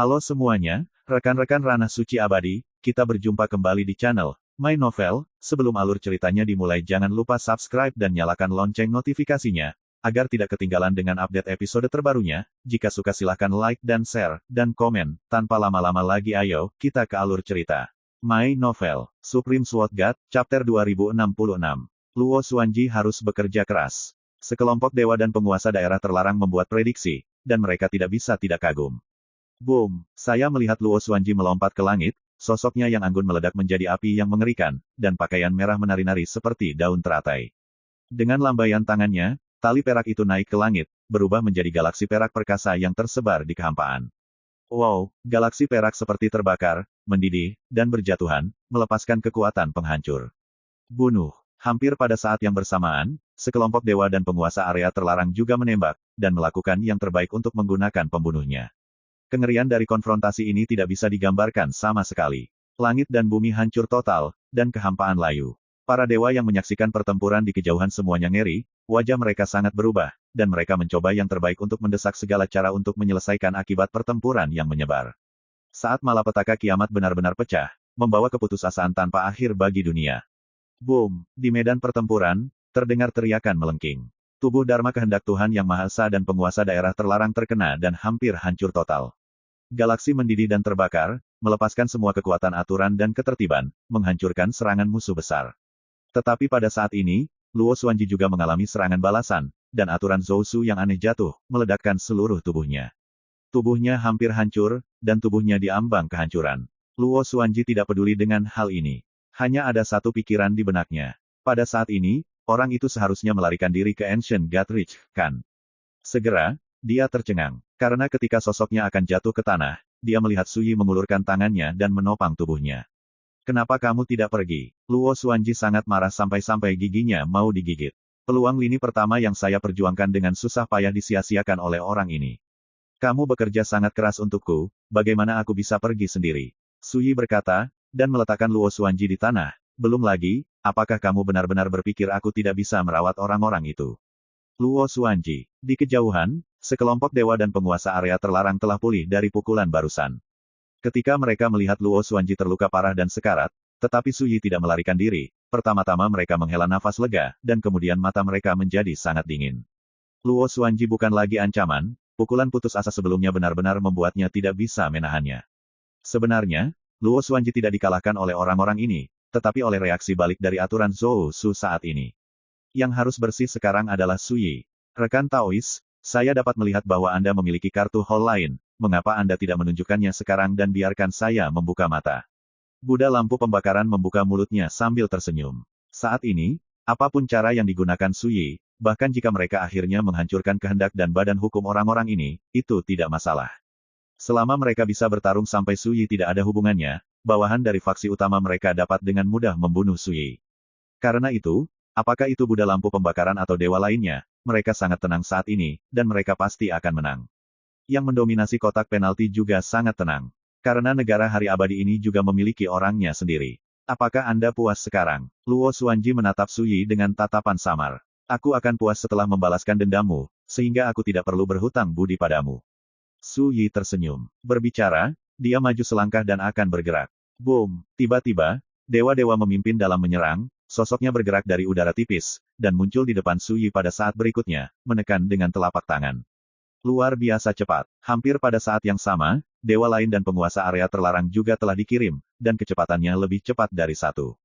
Halo semuanya, rekan-rekan Ranah Suci Abadi, kita berjumpa kembali di channel My Novel. Sebelum alur ceritanya dimulai jangan lupa subscribe dan nyalakan lonceng notifikasinya, agar tidak ketinggalan dengan update episode terbarunya. Jika suka silahkan like dan share, dan komen. Tanpa lama-lama lagi ayo, kita ke alur cerita. My Novel, Supreme Sword God, Chapter 2066. Luo Xuanji harus bekerja keras. Sekelompok dewa dan penguasa daerah terlarang membuat prediksi, dan mereka tidak bisa tidak kagum. Boom! Saya melihat Luo Xuanji melompat ke langit, sosoknya yang anggun meledak menjadi api yang mengerikan, dan pakaian merah menari-nari seperti daun teratai. Dengan lambaian tangannya, tali perak itu naik ke langit, berubah menjadi galaksi perak perkasa yang tersebar di kehampaan. Wow, galaksi perak seperti terbakar, mendidih, dan berjatuhan, melepaskan kekuatan penghancur. Bunuh! Hampir pada saat yang bersamaan, sekelompok dewa dan penguasa area terlarang juga menembak, dan melakukan yang terbaik untuk menggunakan pembunuhnya. Kengerian dari konfrontasi ini tidak bisa digambarkan sama sekali. Langit dan bumi hancur total, dan kehampaan layu. Para dewa yang menyaksikan pertempuran di kejauhan semuanya ngeri, wajah mereka sangat berubah, dan mereka mencoba yang terbaik untuk mendesak segala cara untuk menyelesaikan akibat pertempuran yang menyebar. Saat malapetaka kiamat benar-benar pecah, membawa keputusasaan tanpa akhir bagi dunia. Boom! Di medan pertempuran, terdengar teriakan melengking. Tubuh Dharma kehendak Tuhan Yang Maha Esa dan penguasa daerah terlarang terkena dan hampir hancur total. Galaksi mendidih dan terbakar, melepaskan semua kekuatan aturan dan ketertiban, menghancurkan serangan musuh besar. Tetapi pada saat ini, Luo Xuanji juga mengalami serangan balasan, dan aturan Zhou yang aneh jatuh, meledakkan seluruh tubuhnya. Tubuhnya hampir hancur, dan tubuhnya diambang kehancuran. Luo Xuanji tidak peduli dengan hal ini. Hanya ada satu pikiran di benaknya. Pada saat ini, orang itu seharusnya melarikan diri ke Ancient God Reach, kan? Segera, dia tercengang. Karena ketika sosoknya akan jatuh ke tanah, dia melihat Suyi mengulurkan tangannya dan menopang tubuhnya. Kenapa kamu tidak pergi? Luo Xuanji sangat marah sampai-sampai giginya mau digigit. Peluang lini pertama yang saya perjuangkan dengan susah payah disia-siakan oleh orang ini. Kamu bekerja sangat keras untukku, bagaimana aku bisa pergi sendiri? Suyi berkata, dan meletakkan Luo Xuanji di tanah. Belum lagi, apakah kamu benar-benar berpikir aku tidak bisa merawat orang-orang itu? Luo Xuanji. Di kejauhan, sekelompok dewa dan penguasa area terlarang telah pulih dari pukulan barusan. Ketika mereka melihat Luo Xuanji terluka parah dan sekarat, tetapi Suyi tidak melarikan diri, pertama-tama mereka menghela nafas lega, dan kemudian mata mereka menjadi sangat dingin. Luo Xuanji bukan lagi ancaman, pukulan putus asa sebelumnya benar-benar membuatnya tidak bisa menahannya. Sebenarnya, Luo Xuanji tidak dikalahkan oleh orang-orang ini, tetapi oleh reaksi balik dari aturan Zhou saat ini. Yang harus bersih sekarang adalah Suyi. Rekan Taois, saya dapat melihat bahwa Anda memiliki kartu hall lain, mengapa Anda tidak menunjukkannya sekarang dan biarkan saya membuka mata? Buddha lampu pembakaran membuka mulutnya sambil tersenyum. Saat ini, apapun cara yang digunakan Suyi, bahkan jika mereka akhirnya menghancurkan kehendak dan badan hukum orang-orang ini, itu tidak masalah. Selama mereka bisa bertarung sampai Suyi tidak ada hubungannya, bawahan dari faksi utama mereka dapat dengan mudah membunuh Suyi. Karena itu, apakah itu Buddha lampu pembakaran atau dewa lainnya, mereka sangat tenang saat ini, dan mereka pasti akan menang. Yang mendominasi kotak penalti juga sangat tenang. Karena negara hari abadi ini juga memiliki orangnya sendiri. Apakah Anda puas sekarang? Luo Xuanji menatap Suyi dengan tatapan samar. Aku akan puas setelah membalaskan dendammu, sehingga aku tidak perlu berhutang budi padamu. Suyi tersenyum. Berbicara, dia maju selangkah dan akan bergerak. Boom! Tiba-tiba, dewa-dewa memimpin dalam menyerang, sosoknya bergerak dari udara tipis, dan muncul di depan Suyi pada saat berikutnya, menekan dengan telapak tangan. Luar biasa cepat. Hampir pada saat yang sama, dewa lain dan penguasa area terlarang juga telah dikirim, dan kecepatannya lebih cepat dari satu.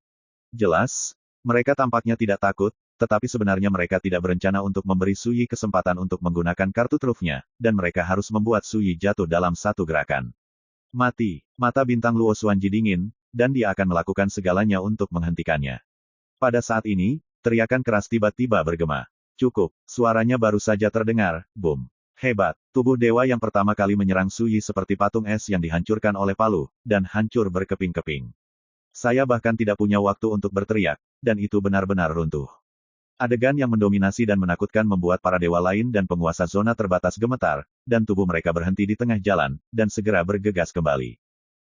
Jelas, mereka tampaknya tidak takut, tetapi sebenarnya mereka tidak berencana untuk memberi Suyi kesempatan untuk menggunakan kartu trufnya, dan mereka harus membuat Suyi jatuh dalam satu gerakan. Mati. Mata bintang Luo Xuanji dingin, dan dia akan melakukan segalanya untuk menghentikannya. Pada saat ini, teriakan keras tiba-tiba bergema. Cukup, suaranya baru saja terdengar, boom. Hebat, tubuh dewa yang pertama kali menyerang Suyi seperti patung es yang dihancurkan oleh palu, dan hancur berkeping-keping. Saya bahkan tidak punya waktu untuk berteriak, dan itu benar-benar runtuh. Adegan yang mendominasi dan menakutkan membuat para dewa lain dan penguasa zona terbatas gemetar, dan tubuh mereka berhenti di tengah jalan, dan segera bergegas kembali.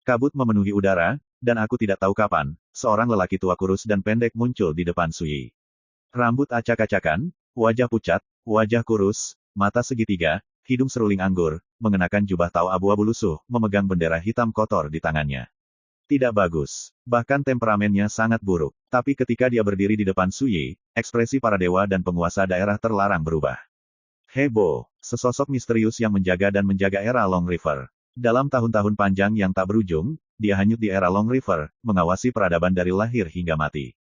Kabut memenuhi udara, dan aku tidak tahu kapan, seorang lelaki tua kurus dan pendek muncul di depan Suyi. Rambut acak-acakan, wajah pucat, wajah kurus, mata segitiga, hidung seruling anggur, mengenakan jubah tau abu-abu lusuh, memegang bendera hitam kotor di tangannya. Tidak bagus. Bahkan temperamennya sangat buruk. Tapi ketika dia berdiri di depan Su Yi, ekspresi para dewa dan penguasa daerah terlarang berubah. Hebo, sesosok misterius yang menjaga dan menjaga era Long River. Dalam tahun-tahun panjang yang tak berujung, dia hanyut di era Long River, mengawasi peradaban dari lahir hingga mati.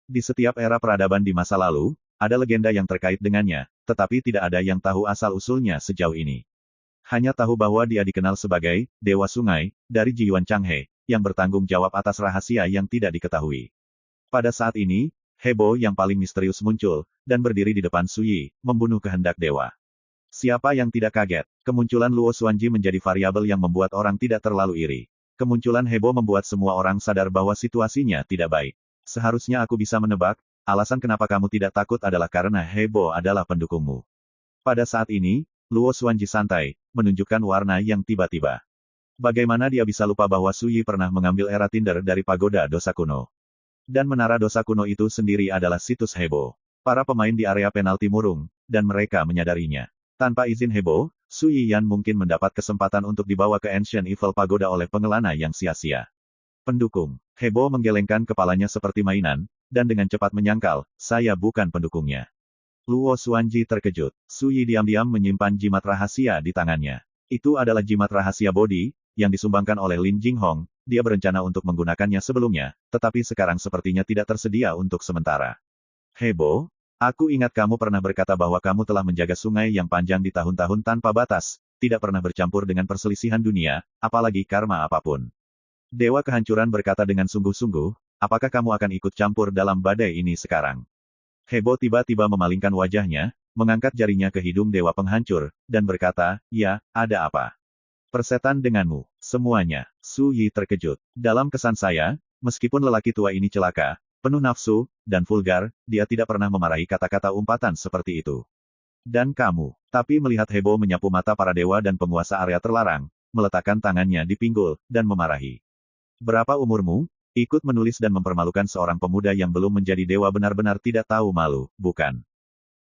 Di setiap era peradaban di masa lalu, ada legenda yang terkait dengannya, tetapi tidak ada yang tahu asal-usulnya sejauh ini. Hanya tahu bahwa dia dikenal sebagai Dewa Sungai, dari Jiyuan Changhe, yang bertanggung jawab atas rahasia yang tidak diketahui. Pada saat ini, Hebo yang paling misterius muncul, dan berdiri di depan Su Yi, membunuh kehendak dewa. Siapa yang tidak kaget? Kemunculan Luo Xuanji menjadi variabel yang membuat orang tidak terlalu iri. Kemunculan Hebo membuat semua orang sadar bahwa situasinya tidak baik. Seharusnya aku bisa menebak, alasan kenapa kamu tidak takut adalah karena Hebo adalah pendukungmu. Pada saat ini, Luo Xuanji santai, menunjukkan warna yang tiba-tiba. Bagaimana dia bisa lupa bahwa Su Yi pernah mengambil era Tinder dari pagoda dosa kuno? Dan menara dosa kuno itu sendiri adalah situs Hebo. Para pemain di area penalti murung, dan mereka menyadarinya. Tanpa izin Hebo, Su Yiyan mungkin mendapat kesempatan untuk dibawa ke Ancient Evil Pagoda oleh pengelana yang sia-sia. Pendukung. Hebo menggelengkan kepalanya seperti mainan, dan dengan cepat menyangkal, saya bukan pendukungnya. Luo Xuanji terkejut. Su Yi diam-diam menyimpan jimat rahasia di tangannya. Itu adalah jimat rahasia bodi, yang disumbangkan oleh Lin Jinghong. Dia berencana untuk menggunakannya sebelumnya, tetapi sekarang sepertinya tidak tersedia untuk sementara. Hebo, aku ingat kamu pernah berkata bahwa kamu telah menjaga sungai yang panjang di tahun-tahun tanpa batas, tidak pernah bercampur dengan perselisihan dunia, apalagi karma apapun. Dewa kehancuran berkata dengan sungguh-sungguh, apakah kamu akan ikut campur dalam badai ini sekarang? Hebo tiba-tiba memalingkan wajahnya, mengangkat jarinya ke hidung dewa penghancur, dan berkata, ya, ada apa? Persetan denganmu, semuanya. Su Yi terkejut. Dalam kesan saya, meskipun lelaki tua ini celaka, penuh nafsu, dan vulgar, dia tidak pernah memarahi kata-kata umpatan seperti itu. Dan kamu. Tapi melihat Hebo menyapu mata para dewa dan penguasa area terlarang, meletakkan tangannya di pinggul, dan memarahi. Berapa umurmu? Ikut menulis dan mempermalukan seorang pemuda yang belum menjadi dewa benar-benar tidak tahu malu, bukan?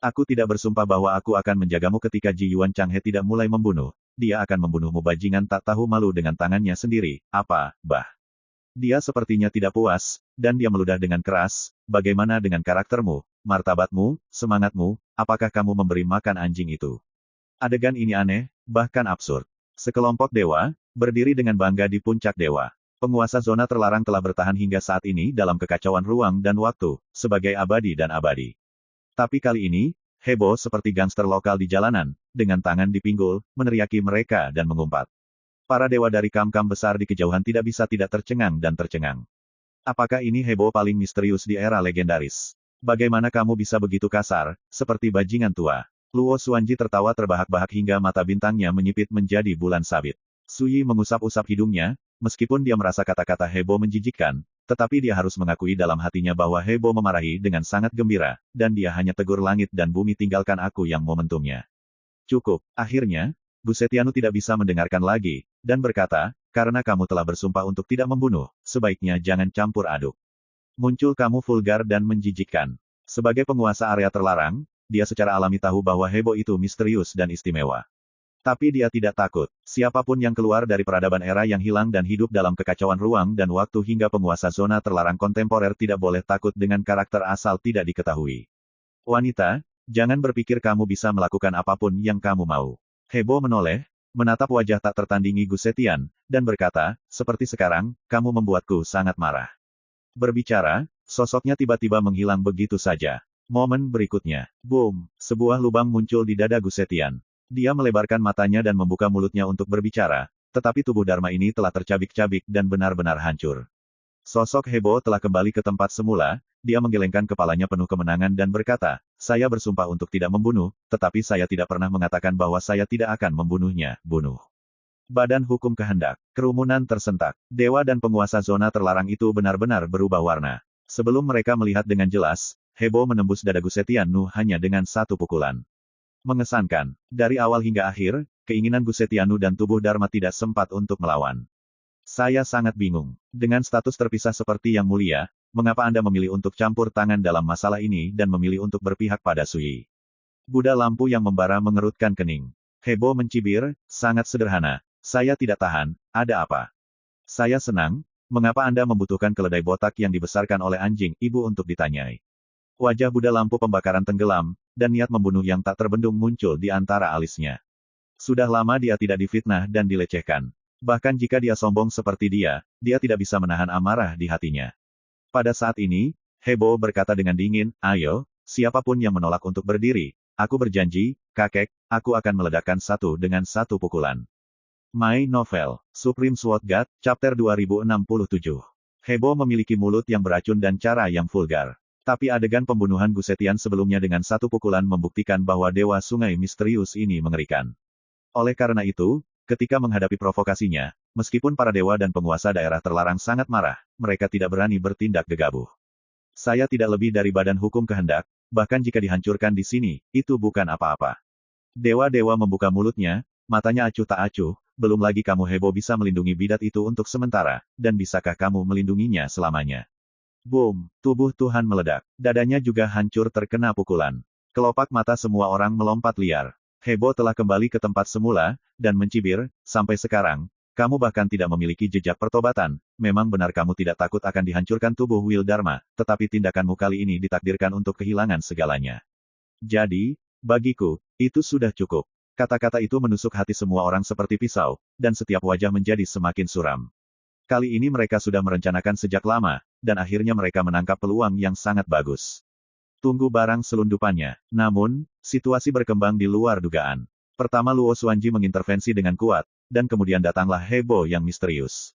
Aku tidak bersumpah bahwa aku akan menjagamu ketika Jiyuan Changhe tidak mulai membunuh. Dia akan membunuhmu bajingan tak tahu malu dengan tangannya sendiri, apa, bah? Dia sepertinya tidak puas, dan dia meludah dengan keras, bagaimana dengan karaktermu, martabatmu, semangatmu, apakah kamu memberi makan anjing itu? Adegan ini aneh, bahkan absurd. Sekelompok dewa, berdiri dengan bangga di puncak dewa. Penguasa zona terlarang telah bertahan hingga saat ini dalam kekacauan ruang dan waktu, sebagai abadi dan abadi. Tapi kali ini, Hebo seperti gangster lokal di jalanan, dengan tangan di pinggul, meneriaki mereka dan mengumpat. Para dewa dari kam-kam besar di kejauhan tidak bisa tidak tercengang dan tercengang. Apakah ini Hebo paling misterius di era legendaris? Bagaimana kamu bisa begitu kasar, seperti bajingan tua? Luo Xuanji tertawa terbahak-bahak hingga mata bintangnya menyipit menjadi bulan sabit. Su Yi mengusap-usap hidungnya, meskipun dia merasa kata-kata Hebo menjijikkan, tetapi dia harus mengakui dalam hatinya bahwa Hebo memarahi dengan sangat gembira, dan dia hanya tegur langit dan bumi tinggalkan aku yang momentumnya. Cukup. Akhirnya, Gu Zetianu tidak bisa mendengarkan lagi, dan berkata, karena kamu telah bersumpah untuk tidak membunuh, sebaiknya jangan campur aduk. Muncul kamu vulgar dan menjijikkan. Sebagai penguasa area terlarang, dia secara alami tahu bahwa Hebo itu misterius dan istimewa. Tapi dia tidak takut. Siapapun yang keluar dari peradaban era yang hilang dan hidup dalam kekacauan ruang dan waktu hingga penguasa zona terlarang kontemporer tidak boleh takut dengan karakter asal tidak diketahui. Wanita, jangan berpikir kamu bisa melakukan apapun yang kamu mau. Hebo menoleh, menatap wajah tak tertandingi Gu Zetian, dan berkata, seperti sekarang, kamu membuatku sangat marah. Berbicara, sosoknya tiba-tiba menghilang begitu saja. Momen berikutnya, boom, sebuah lubang muncul di dada Gu Zetian. Dia melebarkan matanya dan membuka mulutnya untuk berbicara, tetapi tubuh Dharma ini telah tercabik-cabik dan benar-benar hancur. Sosok Hebo telah kembali ke tempat semula, dia menggelengkan kepalanya penuh kemenangan dan berkata, saya bersumpah untuk tidak membunuh, tetapi saya tidak pernah mengatakan bahwa saya tidak akan membunuhnya, bunuh. Badan Hukum Kehendak. Kerumunan tersentak. Dewa dan penguasa zona terlarang itu benar-benar berubah warna. Sebelum mereka melihat dengan jelas, Hebo menembus dada Gu Zetianu hanya dengan satu pukulan. Mengesankan. Dari awal hingga akhir, keinginan Gu Zetianu dan tubuh Dharma tidak sempat untuk melawan. Saya sangat bingung. Dengan status terpisah seperti Yang Mulia, mengapa Anda memilih untuk campur tangan dalam masalah ini dan memilih untuk berpihak pada Su Yi? Buddha lampu yang membara mengerutkan kening. Hebo mencibir, sangat sederhana. Saya tidak tahan, ada apa? Saya senang, mengapa Anda membutuhkan keledai botak yang dibesarkan oleh anjing ibu untuk ditanyai? Wajah Buddha lampu pembakaran tenggelam, dan niat membunuh yang tak terbendung muncul di antara alisnya. Sudah lama dia tidak difitnah dan dilecehkan. Bahkan jika dia sombong seperti dia tidak bisa menahan amarah di hatinya. Pada saat ini, Hebo berkata dengan dingin, ayo, siapapun yang menolak untuk berdiri, aku berjanji, kakek, aku akan meledakkan satu dengan satu pukulan. My Novel, Supreme Sword God, Chapter 2067. Hebo memiliki mulut yang beracun dan cara yang vulgar. Tapi adegan pembunuhan Gusetian sebelumnya dengan satu pukulan membuktikan bahwa Dewa Sungai misterius ini mengerikan. Oleh karena itu, ketika menghadapi provokasinya, meskipun para dewa dan penguasa daerah terlarang sangat marah, mereka tidak berani bertindak gegabah. Saya tidak lebih dari badan hukum kehendak, bahkan jika dihancurkan di sini, itu bukan apa-apa. Dewa-dewa membuka mulutnya, matanya acuh tak acuh, belum lagi kamu Hebo bisa melindungi bidat itu untuk sementara, dan bisakah kamu melindunginya selamanya? Boom, tubuh Tuhan meledak. Dadanya juga hancur terkena pukulan. Kelopak mata semua orang melompat liar. Hebo telah kembali ke tempat semula, dan mencibir, sampai sekarang, kamu bahkan tidak memiliki jejak pertobatan. Memang benar kamu tidak takut akan dihancurkan tubuh Will Dharma, tetapi tindakanmu kali ini ditakdirkan untuk kehilangan segalanya. Jadi, bagiku, itu sudah cukup. Kata-kata itu menusuk hati semua orang seperti pisau, dan setiap wajah menjadi semakin suram. Kali ini mereka sudah merencanakan sejak lama, dan akhirnya mereka menangkap peluang yang sangat bagus. Tunggu barang selundupannya. Namun, situasi berkembang di luar dugaan. Pertama Luo Xuanji mengintervensi dengan kuat, dan kemudian datanglah Hebo yang misterius.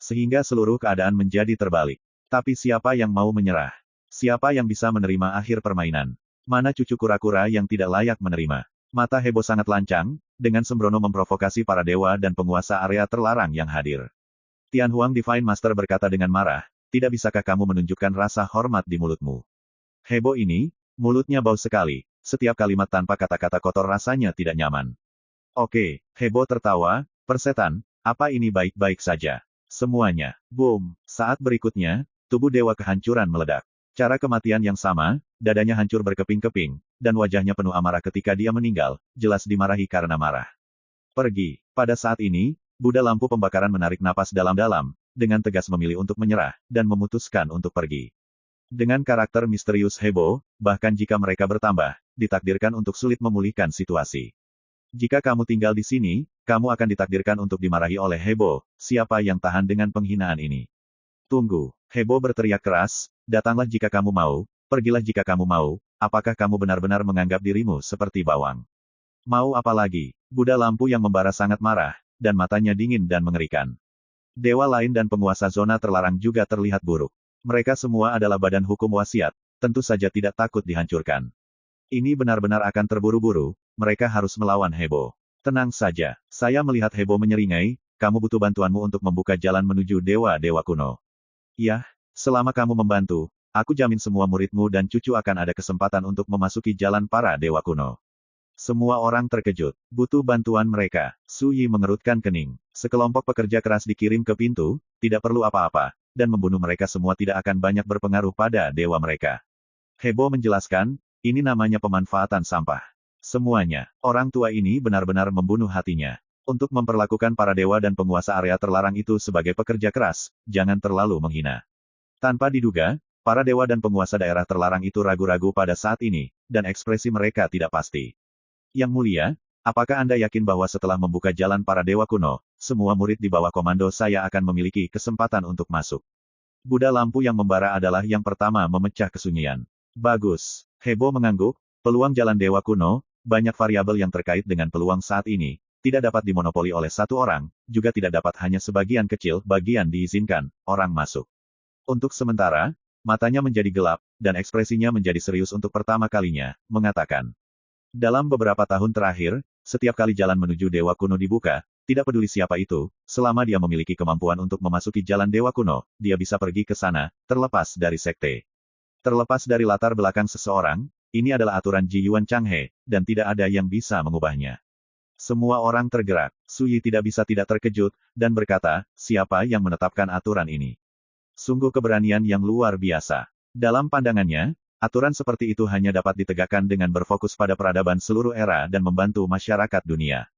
Sehingga seluruh keadaan menjadi terbalik. Tapi siapa yang mau menyerah? Siapa yang bisa menerima akhir permainan? Mana cucu kura-kura yang tidak layak menerima? Mata Hebo sangat lancang, dengan sembrono memprovokasi para dewa dan penguasa area terlarang yang hadir. Tianhuang Divine Master berkata dengan marah, tidak bisakah kamu menunjukkan rasa hormat di mulutmu? Hebo ini, mulutnya bau sekali, setiap kalimat tanpa kata-kata kotor rasanya tidak nyaman. Oke, Hebo tertawa, persetan, apa ini baik-baik saja? Semuanya, boom, saat berikutnya, tubuh dewa kehancuran meledak. Cara kematian yang sama, dadanya hancur berkeping-keping, dan wajahnya penuh amarah ketika dia meninggal, jelas dimarahi karena marah. Pergi. Pada saat ini, Buddha lampu pembakaran menarik napas dalam-dalam, dengan tegas memilih untuk menyerah, dan memutuskan untuk pergi. Dengan karakter misterius Hebo, bahkan jika mereka bertambah, ditakdirkan untuk sulit memulihkan situasi. Jika kamu tinggal di sini, kamu akan ditakdirkan untuk dimarahi oleh Hebo, siapa yang tahan dengan penghinaan ini? Tunggu, Hebo berteriak keras, datanglah jika kamu mau, pergilah jika kamu mau, apakah kamu benar-benar menganggap dirimu seperti bawang? Mau apa lagi? Buddha lampu yang membara sangat marah, dan matanya dingin dan mengerikan. Dewa lain dan penguasa zona terlarang juga terlihat buruk. Mereka semua adalah badan hukum wasiat, tentu saja tidak takut dihancurkan. Ini benar-benar akan terburu-buru, mereka harus melawan Hebo. Tenang saja, saya melihat Hebo menyeringai, kamu butuh bantuanmu untuk membuka jalan menuju dewa-dewa kuno. Yah, selama kamu membantu, aku jamin semua muridmu dan cucu akan ada kesempatan untuk memasuki jalan para dewa kuno. Semua orang terkejut. Butuh bantuan mereka. Su Yi mengerutkan kening. Sekelompok pekerja keras dikirim ke pintu, tidak perlu apa-apa, dan membunuh mereka semua tidak akan banyak berpengaruh pada dewa mereka. Hebo menjelaskan, ini namanya pemanfaatan sampah. Semuanya, orang tua ini benar-benar membunuh hatinya. Untuk memperlakukan para dewa dan penguasa area terlarang itu sebagai pekerja keras, jangan terlalu menghina. Tanpa diduga, para dewa dan penguasa daerah terlarang itu ragu-ragu pada saat ini, dan ekspresi mereka tidak pasti. Yang mulia, apakah Anda yakin bahwa setelah membuka jalan para dewa kuno, semua murid di bawah komando saya akan memiliki kesempatan untuk masuk? Buddha lampu yang membara adalah yang pertama memecah kesunyian. Bagus. Hebo mengangguk, peluang jalan dewa kuno, banyak variabel yang terkait dengan peluang saat ini, tidak dapat dimonopoli oleh satu orang, juga tidak dapat hanya sebagian kecil bagian diizinkan, orang masuk. Untuk sementara, matanya menjadi gelap, dan ekspresinya menjadi serius untuk pertama kalinya, mengatakan. Dalam beberapa tahun terakhir, setiap kali jalan menuju dewa kuno dibuka, tidak peduli siapa itu, selama dia memiliki kemampuan untuk memasuki jalan dewa kuno, dia bisa pergi ke sana, terlepas dari sekte. Terlepas dari latar belakang seseorang, ini adalah aturan Ji Yuan Changhe, dan tidak ada yang bisa mengubahnya. Semua orang tergerak, Su Yi tidak bisa tidak terkejut, dan berkata, siapa yang menetapkan aturan ini? Sungguh keberanian yang luar biasa. Dalam pandangannya, Aturan seperti itu hanya dapat ditegakkan dengan berfokus pada peradaban seluruh era dan membantu masyarakat dunia.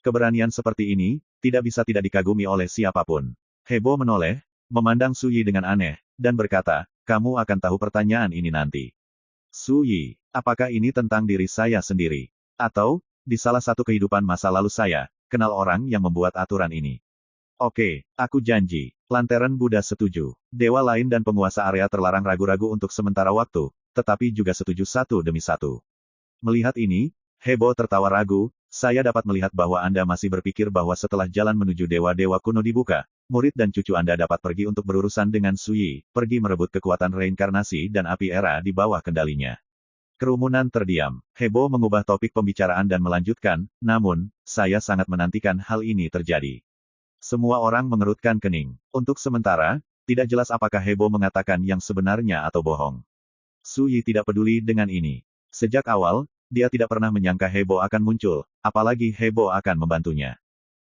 Keberanian seperti ini, tidak bisa tidak dikagumi oleh siapapun. Hebo menoleh, memandang Su Yi dengan aneh, dan berkata, kamu akan tahu pertanyaan ini nanti. Su Yi, apakah ini tentang diri saya sendiri? Atau, di salah satu kehidupan masa lalu saya, kenal orang yang membuat aturan ini? Oke, aku janji. Lantern Buddha setuju. Dewa lain dan penguasa area terlarang ragu-ragu untuk sementara waktu, tetapi juga setuju satu demi satu. Melihat ini, Hebo tertawa ragu, saya dapat melihat bahwa Anda masih berpikir bahwa setelah jalan menuju dewa-dewa kuno dibuka, murid dan cucu Anda dapat pergi untuk berurusan dengan Su Yi, pergi merebut kekuatan reinkarnasi dan api era di bawah kendalinya. Kerumunan terdiam. Hebo mengubah topik pembicaraan dan melanjutkan, namun, saya sangat menantikan hal ini terjadi. Semua orang mengerutkan kening. Untuk sementara, tidak jelas apakah Hebo mengatakan yang sebenarnya atau bohong. Su Yi tidak peduli dengan ini. Sejak awal, dia tidak pernah menyangka Hebo akan muncul, apalagi Hebo akan membantunya.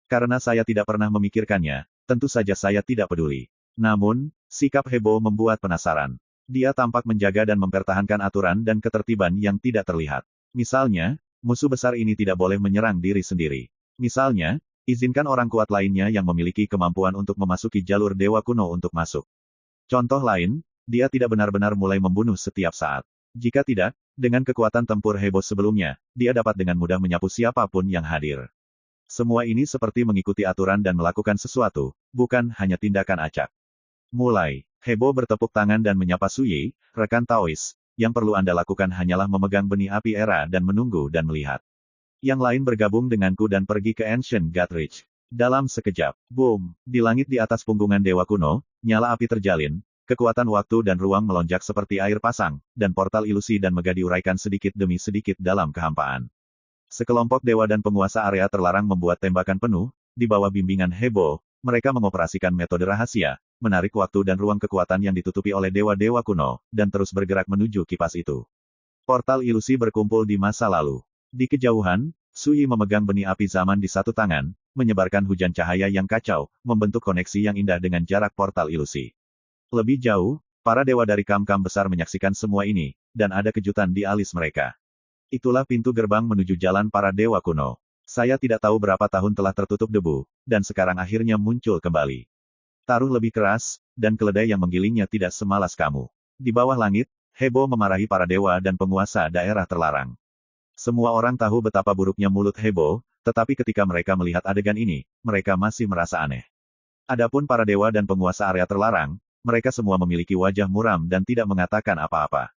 Karena saya tidak pernah memikirkannya, tentu saja saya tidak peduli. Namun, sikap Hebo membuat penasaran. Dia tampak menjaga dan mempertahankan aturan dan ketertiban yang tidak terlihat. Misalnya, musuh besar ini tidak boleh menyerang diri sendiri. Misalnya, izinkan orang kuat lainnya yang memiliki kemampuan untuk memasuki jalur dewa kuno untuk masuk. Contoh lain, dia tidak benar-benar mulai membunuh setiap saat. Jika tidak, dengan kekuatan tempur Hebo sebelumnya, dia dapat dengan mudah menyapu siapapun yang hadir. Semua ini seperti mengikuti aturan dan melakukan sesuatu, bukan hanya tindakan acak. Mulai, Hebo bertepuk tangan dan menyapa Su Yi, rekan Taois, yang perlu Anda lakukan hanyalah memegang benih api era dan menunggu dan melihat. Yang lain bergabung denganku dan pergi ke Ancient God Ridge. Dalam sekejap, boom, di langit di atas punggungan dewa kuno, nyala api terjalin, kekuatan waktu dan ruang melonjak seperti air pasang, dan portal ilusi dan mega diuraikan sedikit demi sedikit dalam kehampaan. Sekelompok dewa dan penguasa area terlarang membuat tembakan penuh, di bawah bimbingan Hebo, mereka mengoperasikan metode rahasia, menarik waktu dan ruang kekuatan yang ditutupi oleh dewa-dewa kuno, dan terus bergerak menuju kipas itu. Portal ilusi berkumpul di masa lalu. Di kejauhan, Su Yi memegang benih api zaman di satu tangan, menyebarkan hujan cahaya yang kacau, membentuk koneksi yang indah dengan jarak portal ilusi. Lebih jauh, para dewa dari kam-kam besar menyaksikan semua ini, dan ada kejutan di alis mereka. Itulah pintu gerbang menuju jalan para dewa kuno. Saya tidak tahu berapa tahun telah tertutup debu, dan sekarang akhirnya muncul kembali. Taruh lebih keras, dan keledai yang menggilingnya tidak semalas kamu. Di bawah langit, Hebo memarahi para dewa dan penguasa daerah terlarang. Semua orang tahu betapa buruknya mulut Hebo, tetapi ketika mereka melihat adegan ini, mereka masih merasa aneh. Adapun para dewa dan penguasa area terlarang, mereka semua memiliki wajah muram dan tidak mengatakan apa-apa.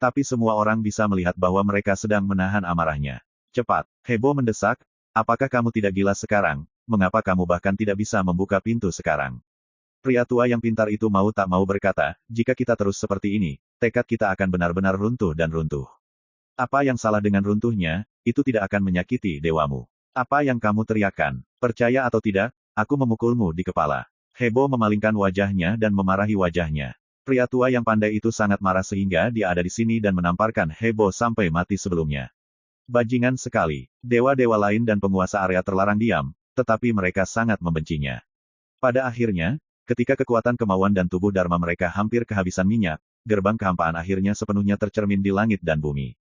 Tapi semua orang bisa melihat bahwa mereka sedang menahan amarahnya. Cepat, Hebo mendesak, apakah kamu tidak gila sekarang, mengapa kamu bahkan tidak bisa membuka pintu sekarang? Pria tua yang pintar itu mau tak mau berkata, jika kita terus seperti ini, tekad kita akan benar-benar runtuh dan runtuh. Apa yang salah dengan runtuhnya, itu tidak akan menyakiti dewamu. Apa yang kamu teriakkan, percaya atau tidak, aku memukulmu di kepala. Hebo memalingkan wajahnya dan memarahi wajahnya. Pria tua yang pandai itu sangat marah sehingga dia ada di sini dan menamparkan Hebo sampai mati sebelumnya. Bajingan sekali. Dewa-dewa lain dan penguasa area terlarang diam, tetapi mereka sangat membencinya. Pada akhirnya, ketika kekuatan kemauan dan tubuh Dharma mereka hampir kehabisan minyak, gerbang kehampaan akhirnya sepenuhnya tercermin di langit dan bumi.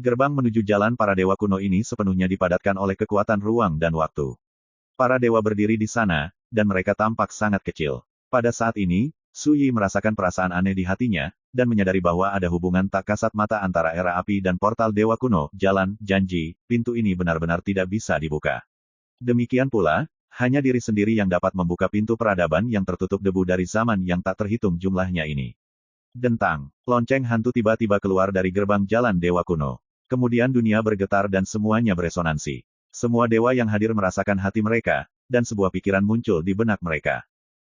Gerbang menuju jalan para dewa kuno ini sepenuhnya dipadatkan oleh kekuatan ruang dan waktu. Para dewa berdiri di sana, dan mereka tampak sangat kecil. Pada saat ini, Su Yi merasakan perasaan aneh di hatinya, dan menyadari bahwa ada hubungan tak kasat mata antara era api dan portal dewa kuno, jalan, janji, pintu ini benar-benar tidak bisa dibuka. Demikian pula, hanya diri sendiri yang dapat membuka pintu peradaban yang tertutup debu dari zaman yang tak terhitung jumlahnya ini. Dentang, lonceng hantu tiba-tiba keluar dari gerbang jalan dewa kuno. Kemudian dunia bergetar dan semuanya beresonansi. Semua dewa yang hadir merasakan hati mereka, dan sebuah pikiran muncul di benak mereka.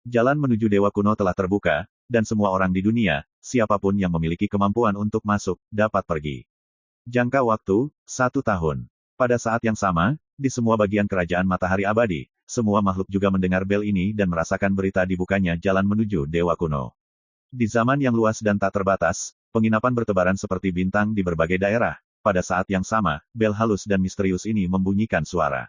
Jalan menuju dewa kuno telah terbuka, dan semua orang di dunia, siapapun yang memiliki kemampuan untuk masuk, dapat pergi. Jangka waktu, 1 tahun. Pada saat yang sama, di semua bagian kerajaan matahari abadi, semua makhluk juga mendengar bel ini dan merasakan berita dibukanya jalan menuju dewa kuno. Di zaman yang luas dan tak terbatas, penginapan bertebaran seperti bintang di berbagai daerah. Pada saat yang sama, bel halus dan misterius ini membunyikan suara.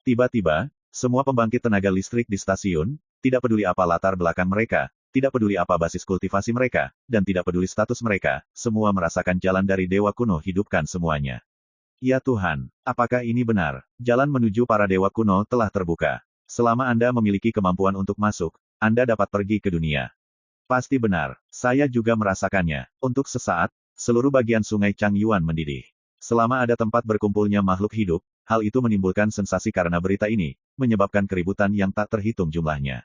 Tiba-tiba, semua pembangkit tenaga listrik di stasiun, tidak peduli apa latar belakang mereka, tidak peduli apa basis kultivasi mereka, dan tidak peduli status mereka, semua merasakan jalan dari dewa kuno hidupkan semuanya. Ya Tuhan, apakah ini benar? Jalan menuju para dewa kuno telah terbuka. Selama Anda memiliki kemampuan untuk masuk, Anda dapat pergi ke dunia. Pasti benar, saya juga merasakannya. Untuk sesaat, seluruh bagian sungai Changyuan mendidih. Selama ada tempat berkumpulnya makhluk hidup, hal itu menimbulkan sensasi karena berita ini, menyebabkan keributan yang tak terhitung jumlahnya.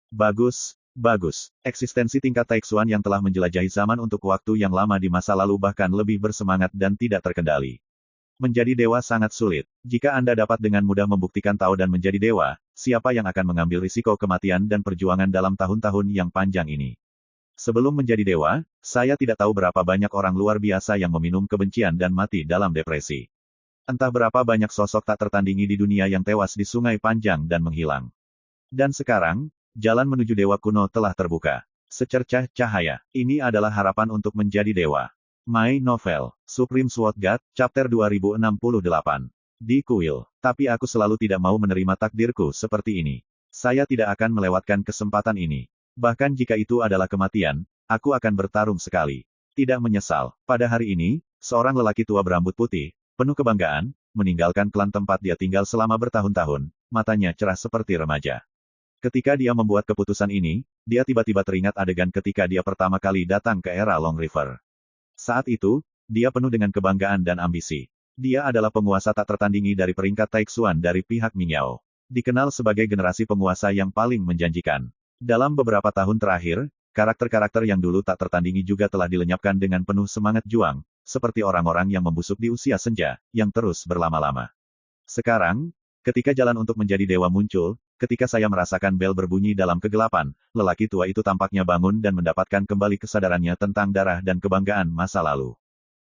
Bagus, bagus. Eksistensi tingkat Taixuan yang telah menjelajahi zaman untuk waktu yang lama di masa lalu bahkan lebih bersemangat dan tidak terkendali. Menjadi dewa sangat sulit. Jika Anda dapat dengan mudah membuktikan Tao dan menjadi dewa, siapa yang akan mengambil risiko kematian dan perjuangan dalam tahun-tahun yang panjang ini? Sebelum menjadi dewa, saya tidak tahu berapa banyak orang luar biasa yang meminum kebencian dan mati dalam depresi. Entah berapa banyak sosok tak tertandingi di dunia yang tewas di sungai panjang dan menghilang. Dan sekarang, jalan menuju dewa kuno telah terbuka. Secercah cahaya. Ini adalah harapan untuk menjadi dewa. My Novel, Supreme Sword God, Chapter 2068. Di kuil. Tapi aku selalu tidak mau menerima takdirku seperti ini. Saya tidak akan melewatkan kesempatan ini. Bahkan jika itu adalah kematian, aku akan bertarung sekali. Tidak menyesal. Pada hari ini, seorang lelaki tua berambut putih, penuh kebanggaan, meninggalkan klan tempat dia tinggal selama bertahun-tahun, matanya cerah seperti remaja. Ketika dia membuat keputusan ini, dia tiba-tiba teringat adegan ketika dia pertama kali datang ke era Long River. Saat itu, dia penuh dengan kebanggaan dan ambisi. Dia adalah penguasa tak tertandingi dari peringkat Taixuan dari pihak Mingyao. Dikenal sebagai generasi penguasa yang paling menjanjikan. Dalam beberapa tahun terakhir, karakter-karakter yang dulu tak tertandingi juga telah dilenyapkan dengan penuh semangat juang, seperti orang-orang yang membusuk di usia senja, yang terus berlama-lama. Sekarang, ketika jalan untuk menjadi dewa muncul, ketika saya merasakan bel berbunyi dalam kegelapan, lelaki tua itu tampaknya bangun dan mendapatkan kembali kesadarannya tentang darah dan kebanggaan masa lalu.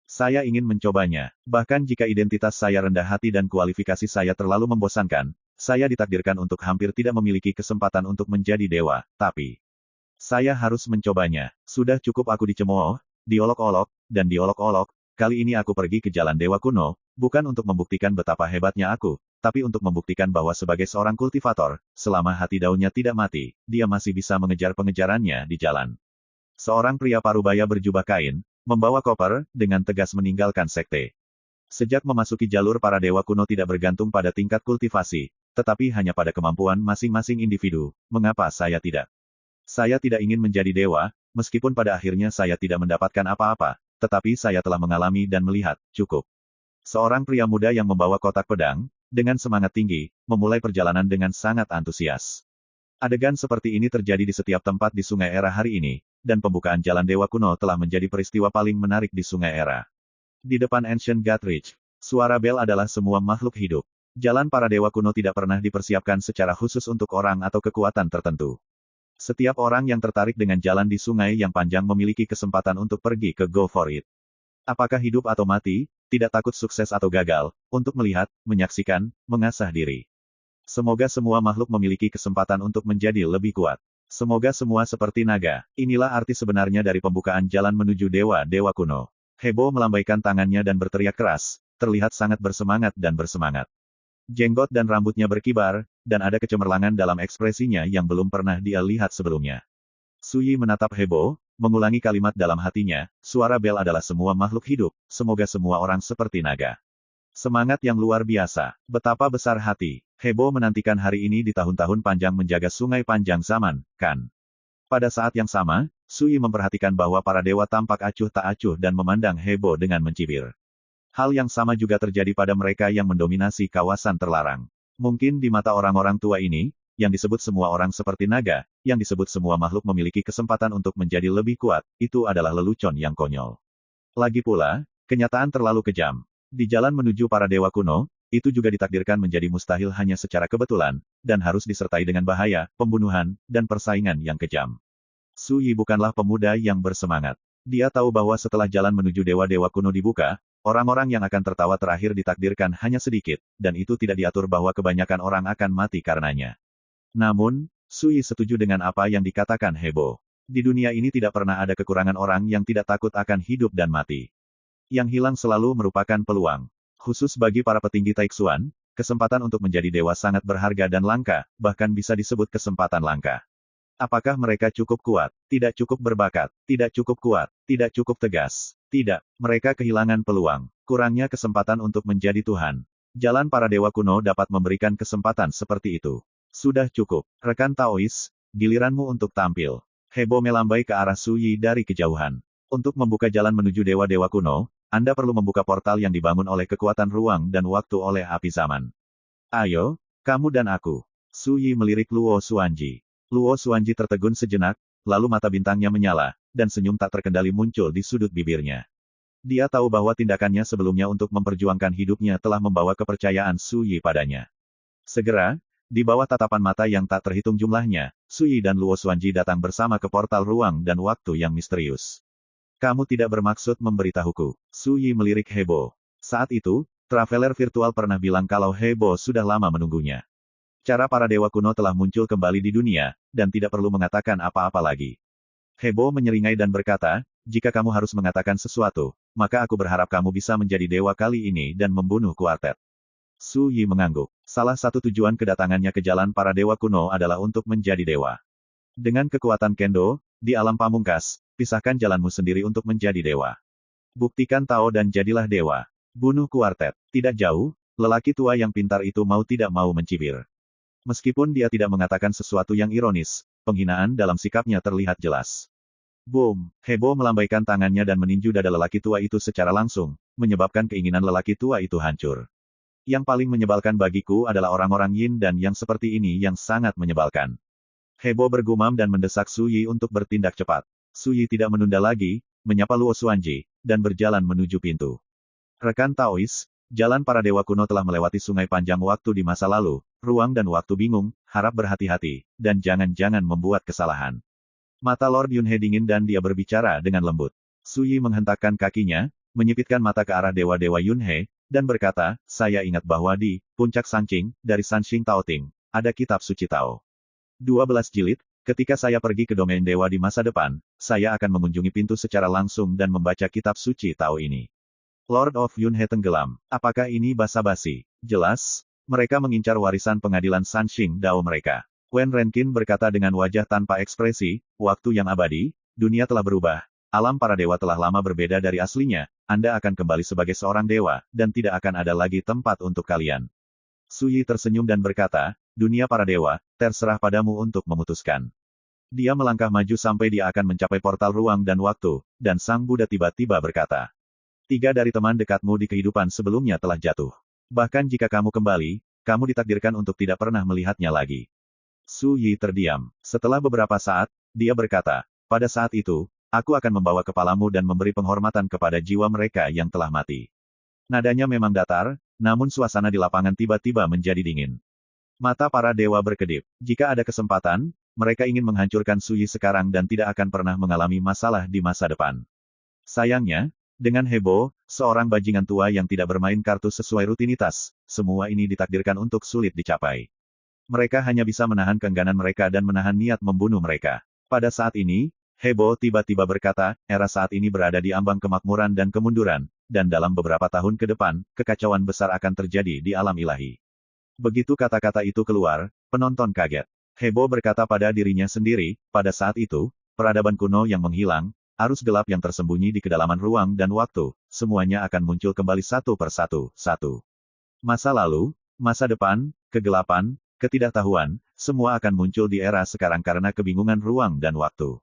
Saya ingin mencobanya, bahkan jika identitas saya rendah hati dan kualifikasi saya terlalu membosankan, saya ditakdirkan untuk hampir tidak memiliki kesempatan untuk menjadi dewa, tapi saya harus mencobanya. Sudah cukup aku dicemooh, diolok-olok, dan diolok-olok, kali ini aku pergi ke jalan dewa kuno, bukan untuk membuktikan betapa hebatnya aku, tapi untuk membuktikan bahwa sebagai seorang kultivator, selama hati daunnya tidak mati, dia masih bisa mengejar pengejarannya di jalan. Seorang pria parubaya berjubah kain, membawa koper, dengan tegas meninggalkan sekte. Sejak memasuki jalur para dewa kuno tidak bergantung pada tingkat kultivasi, tetapi hanya pada kemampuan masing-masing individu, mengapa saya tidak? Saya tidak ingin menjadi dewa, meskipun pada akhirnya saya tidak mendapatkan apa-apa, tetapi saya telah mengalami dan melihat, cukup. Seorang pria muda yang membawa kotak pedang, dengan semangat tinggi, memulai perjalanan dengan sangat antusias. Adegan seperti ini terjadi di setiap tempat di Sungai Era hari ini, dan pembukaan jalan dewa kuno telah menjadi peristiwa paling menarik di Sungai Era. Di depan Ancient God Ridge, suara bel adalah semua makhluk hidup. Jalan para dewa kuno tidak pernah dipersiapkan secara khusus untuk orang atau kekuatan tertentu. Setiap orang yang tertarik dengan jalan di sungai yang panjang memiliki kesempatan untuk pergi ke Go For It. Apakah hidup atau mati, tidak takut sukses atau gagal, untuk melihat, menyaksikan, mengasah diri. Semoga semua makhluk memiliki kesempatan untuk menjadi lebih kuat. Semoga semua seperti naga. Inilah arti sebenarnya dari pembukaan jalan menuju dewa-dewa kuno. Hebo melambaikan tangannya dan berteriak keras, terlihat sangat bersemangat dan bersemangat. Jenggot dan rambutnya berkibar, dan ada kecemerlangan dalam ekspresinya yang belum pernah dia lihat sebelumnya. Suyi menatap Hebo, mengulangi kalimat dalam hatinya, suara bel adalah semua makhluk hidup, semoga semua orang seperti naga. Semangat yang luar biasa, betapa besar hati. Hebo menantikan hari ini di tahun-tahun panjang menjaga sungai panjang zaman, kan? Pada saat yang sama, Suyi memperhatikan bahwa para dewa tampak acuh tak acuh dan memandang Hebo dengan mencibir. Hal yang sama juga terjadi pada mereka yang mendominasi kawasan terlarang. Mungkin di mata orang-orang tua ini, yang disebut semua orang seperti naga, yang disebut semua makhluk memiliki kesempatan untuk menjadi lebih kuat, itu adalah lelucon yang konyol. Lagi pula, kenyataan terlalu kejam. Di jalan menuju para dewa kuno, itu juga ditakdirkan menjadi mustahil hanya secara kebetulan, dan harus disertai dengan bahaya, pembunuhan, dan persaingan yang kejam. Suyi bukanlah pemuda yang bersemangat. Dia tahu bahwa setelah jalan menuju dewa-dewa kuno dibuka, orang-orang yang akan tertawa terakhir ditakdirkan hanya sedikit, dan itu tidak diatur bahwa kebanyakan orang akan mati karenanya. Namun, Suyi setuju dengan apa yang dikatakan Hebo. Di dunia ini tidak pernah ada kekurangan orang yang tidak takut akan hidup dan mati. Yang hilang selalu merupakan peluang. Khusus bagi para petinggi Taixuan, kesempatan untuk menjadi dewa sangat berharga dan langka, bahkan bisa disebut kesempatan langka. Apakah mereka cukup kuat? Tidak cukup berbakat, tidak cukup kuat, tidak cukup tegas. Tidak, mereka kehilangan peluang. Kurangnya kesempatan untuk menjadi Tuhan. Jalan para dewa kuno dapat memberikan kesempatan seperti itu. Sudah cukup, rekan Taois, giliranmu untuk tampil. Hebo melambai ke arah Su Yi dari kejauhan. Untuk membuka jalan menuju dewa-dewa kuno, Anda perlu membuka portal yang dibangun oleh kekuatan ruang dan waktu oleh api zaman. Ayo, kamu dan aku. Su Yi melirik Luo Xuanji. Luo Xuanji tertegun sejenak, lalu mata bintangnya menyala, dan senyum tak terkendali muncul di sudut bibirnya. Dia tahu bahwa tindakannya sebelumnya untuk memperjuangkan hidupnya telah membawa kepercayaan Su Yi padanya. Segera, di bawah tatapan mata yang tak terhitung jumlahnya, Su Yi dan Luo Xuanji datang bersama ke portal ruang dan waktu yang misterius. Kamu tidak bermaksud memberitahuku. Su Yi melirik Hebo. Saat itu, traveler virtual pernah bilang kalau Hebo sudah lama menunggunya. Cara para dewa kuno telah muncul kembali di dunia, dan tidak perlu mengatakan apa-apa lagi. Hebo menyeringai dan berkata, jika kamu harus mengatakan sesuatu, maka aku berharap kamu bisa menjadi dewa kali ini dan membunuh kuartet. Su Yi mengangguk. Salah satu tujuan kedatangannya ke jalan para dewa kuno adalah untuk menjadi dewa. Dengan kekuatan Kendo, di alam pamungkas, pisahkan jalanmu sendiri untuk menjadi dewa. Buktikan Tao dan jadilah dewa. Bunuh kuartet. Tidak jauh, lelaki tua yang pintar itu mau tidak mau mencibir. Meskipun dia tidak mengatakan sesuatu yang ironis, penghinaan dalam sikapnya terlihat jelas. Boom! Hebo melambaikan tangannya dan meninju dada lelaki tua itu secara langsung, menyebabkan keinginan lelaki tua itu hancur. Yang paling menyebalkan bagiku adalah orang-orang Yin dan yang seperti ini yang sangat menyebalkan. Hebo bergumam dan mendesak Su Yi untuk bertindak cepat. Su Yi tidak menunda lagi, menyapa Luo Xuanji, dan berjalan menuju pintu. Rekan Taois, jalan para dewa kuno telah melewati sungai panjang waktu di masa lalu, ruang dan waktu bingung, harap berhati-hati, dan jangan-jangan membuat kesalahan. Mata Lord Yunhe dingin dan dia berbicara dengan lembut. Su Yi menghentakkan kakinya, menyipitkan mata ke arah dewa-dewa Yunhe, dan berkata, saya ingat bahwa di puncak Sanqing, dari Sanxing Taoting, ada kitab suci Tao. 12 jilid, ketika saya pergi ke domain dewa di masa depan, saya akan mengunjungi pintu secara langsung dan membaca kitab suci Tao ini. Lord of Yunhe tenggelam. Apakah ini basa-basi? Jelas, mereka mengincar warisan pengadilan Sanxing Dao mereka. Wen Renkin berkata dengan wajah tanpa ekspresi, waktu yang abadi, dunia telah berubah. Alam para dewa telah lama berbeda dari aslinya, Anda akan kembali sebagai seorang dewa, dan tidak akan ada lagi tempat untuk kalian. Su Yi tersenyum dan berkata, dunia para dewa, terserah padamu untuk memutuskan. Dia melangkah maju sampai dia akan mencapai portal ruang dan waktu, dan Sang Buddha tiba-tiba berkata, 3 dari teman dekatmu di kehidupan sebelumnya telah jatuh. Bahkan jika kamu kembali, kamu ditakdirkan untuk tidak pernah melihatnya lagi. Su Yi terdiam. Setelah beberapa saat, dia berkata, pada saat itu, aku akan membawa kepalamu dan memberi penghormatan kepada jiwa mereka yang telah mati. Nadanya memang datar, namun suasana di lapangan tiba-tiba menjadi dingin. Mata para dewa berkedip. Jika ada kesempatan, mereka ingin menghancurkan Su Yi sekarang dan tidak akan pernah mengalami masalah di masa depan. Sayangnya, dengan Hebo, seorang bajingan tua yang tidak bermain kartu sesuai rutinitas, semua ini ditakdirkan untuk sulit dicapai. Mereka hanya bisa menahan keengganan mereka dan menahan niat membunuh mereka. Pada saat ini, Hebo tiba-tiba berkata, era saat ini berada di ambang kemakmuran dan kemunduran, dan dalam beberapa tahun ke depan, kekacauan besar akan terjadi di alam ilahi. Begitu kata-kata itu keluar, penonton kaget. Hebo berkata pada dirinya sendiri, pada saat itu, peradaban kuno yang menghilang, arus gelap yang tersembunyi di kedalaman ruang dan waktu, semuanya akan muncul kembali satu persatu. Masa lalu, masa depan, kegelapan, ketidaktahuan, semua akan muncul di era sekarang karena kebingungan ruang dan waktu.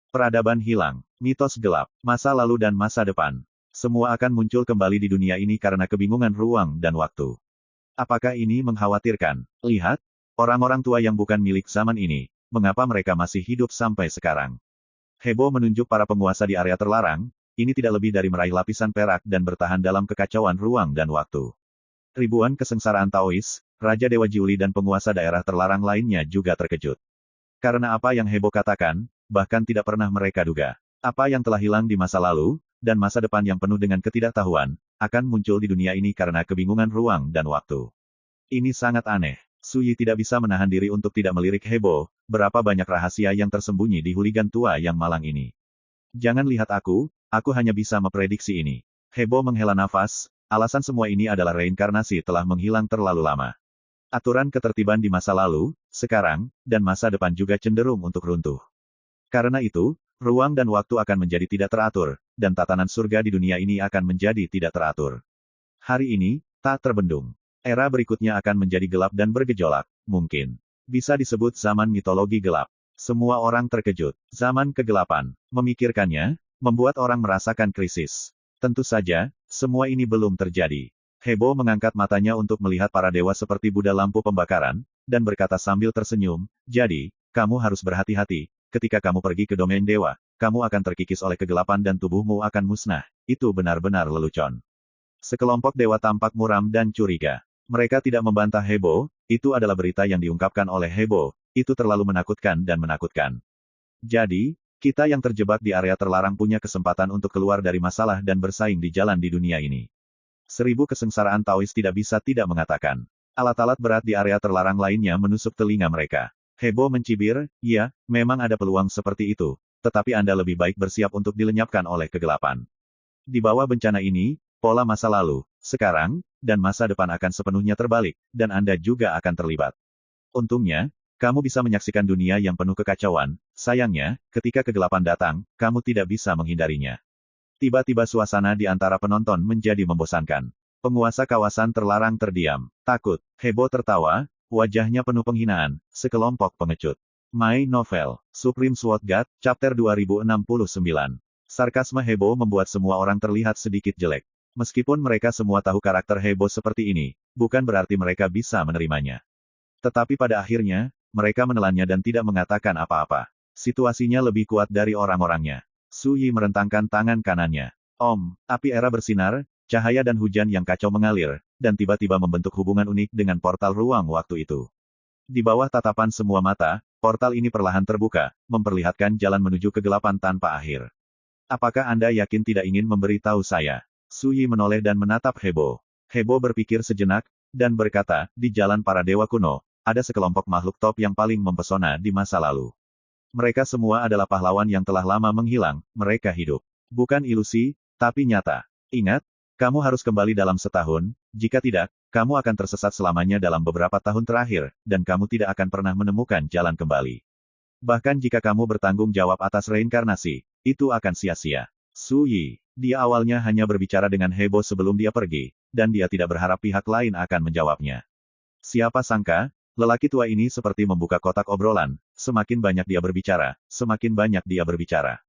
Peradaban hilang, mitos gelap, masa lalu dan masa depan. Semua akan muncul kembali di dunia ini karena kebingungan ruang dan waktu. Apakah ini mengkhawatirkan? Lihat, orang-orang tua yang bukan milik zaman ini, mengapa mereka masih hidup sampai sekarang? Hebo menunjuk para penguasa di area terlarang, ini tidak lebih dari meraih lapisan perak dan bertahan dalam kekacauan ruang dan waktu. Ribuan kesengsaraan Taois, Raja Dewa Jiuli dan penguasa daerah terlarang lainnya juga terkejut. Karena apa yang Hebo katakan, bahkan tidak pernah mereka duga. Apa yang telah hilang di masa lalu, dan masa depan yang penuh dengan ketidaktahuan, akan muncul di dunia ini karena kebingungan ruang dan waktu. Ini sangat aneh. Su Yi tidak bisa menahan diri untuk tidak melirik Hebo, berapa banyak rahasia yang tersembunyi di huligan tua yang malang ini. Jangan lihat aku hanya bisa memprediksi ini. Hebo menghela nafas, alasan semua ini adalah reinkarnasi telah menghilang terlalu lama. Aturan ketertiban di masa lalu, sekarang, dan masa depan juga cenderung untuk runtuh. Karena itu, ruang dan waktu akan menjadi tidak teratur, dan tatanan surga di dunia ini akan menjadi tidak teratur. Hari ini, tak terbendung. Era berikutnya akan menjadi gelap dan bergejolak, mungkin. Bisa disebut zaman mitologi gelap. Semua orang terkejut. Zaman kegelapan. Memikirkannya, membuat orang merasakan krisis. Tentu saja, semua ini belum terjadi. Hebo mengangkat matanya untuk melihat para dewa seperti Buddha lampu pembakaran, dan berkata sambil tersenyum, jadi, kamu harus berhati-hati, ketika kamu pergi ke domain dewa, kamu akan terkikis oleh kegelapan dan tubuhmu akan musnah. Itu benar-benar lelucon. Sekelompok dewa tampak muram dan curiga. Mereka tidak membantah Hebo, itu adalah berita yang diungkapkan oleh Hebo, itu terlalu menakutkan dan menakutkan. Jadi, kita yang terjebak di area terlarang punya kesempatan untuk keluar dari masalah dan bersaing di jalan di dunia ini. 1000 kesengsaraan Taois tidak bisa tidak mengatakan. Alat-alat berat di area terlarang lainnya menusuk telinga mereka. Hebo mencibir, ya, memang ada peluang seperti itu, tetapi Anda lebih baik bersiap untuk dilenyapkan oleh kegelapan. Di bawah bencana ini, pola masa lalu, sekarang, dan masa depan akan sepenuhnya terbalik, dan Anda juga akan terlibat. Untungnya, kamu bisa menyaksikan dunia yang penuh kekacauan, sayangnya, ketika kegelapan datang, kamu tidak bisa menghindarinya. Tiba-tiba suasana di antara penonton menjadi membosankan. Penguasa kawasan terlarang terdiam. Takut. Hebo tertawa, wajahnya penuh penghinaan, sekelompok pengecut. My Novel, Supreme Sword God, Chapter 2069. Sarkasme Hebo membuat semua orang terlihat sedikit jelek. Meskipun mereka semua tahu karakter Hebo seperti ini, bukan berarti mereka bisa menerimanya. Tetapi pada akhirnya, mereka menelannya dan tidak mengatakan apa-apa. Situasinya lebih kuat dari orang-orangnya. Su Yi merentangkan tangan kanannya. Om, api era bersinar, cahaya dan hujan yang kacau mengalir, dan tiba-tiba membentuk hubungan unik dengan portal ruang waktu itu. Di bawah tatapan semua mata, portal ini perlahan terbuka, memperlihatkan jalan menuju kegelapan tanpa akhir. Apakah Anda yakin tidak ingin memberitahu saya? Su Yi menoleh dan menatap Hebo. Hebo berpikir sejenak, dan berkata, di jalan para dewa kuno, ada sekelompok makhluk top yang paling mempesona di masa lalu. Mereka semua adalah pahlawan yang telah lama menghilang, mereka hidup. Bukan ilusi, tapi nyata. Ingat, kamu harus kembali dalam setahun, jika tidak, kamu akan tersesat selamanya dalam beberapa tahun terakhir, dan kamu tidak akan pernah menemukan jalan kembali. Bahkan jika kamu bertanggung jawab atas reinkarnasi, itu akan sia-sia. Su Yi, dia awalnya hanya berbicara dengan Hebo sebelum dia pergi, dan dia tidak berharap pihak lain akan menjawabnya. Siapa sangka, lelaki tua ini seperti membuka kotak obrolan, semakin banyak dia berbicara, semakin banyak dia berbicara.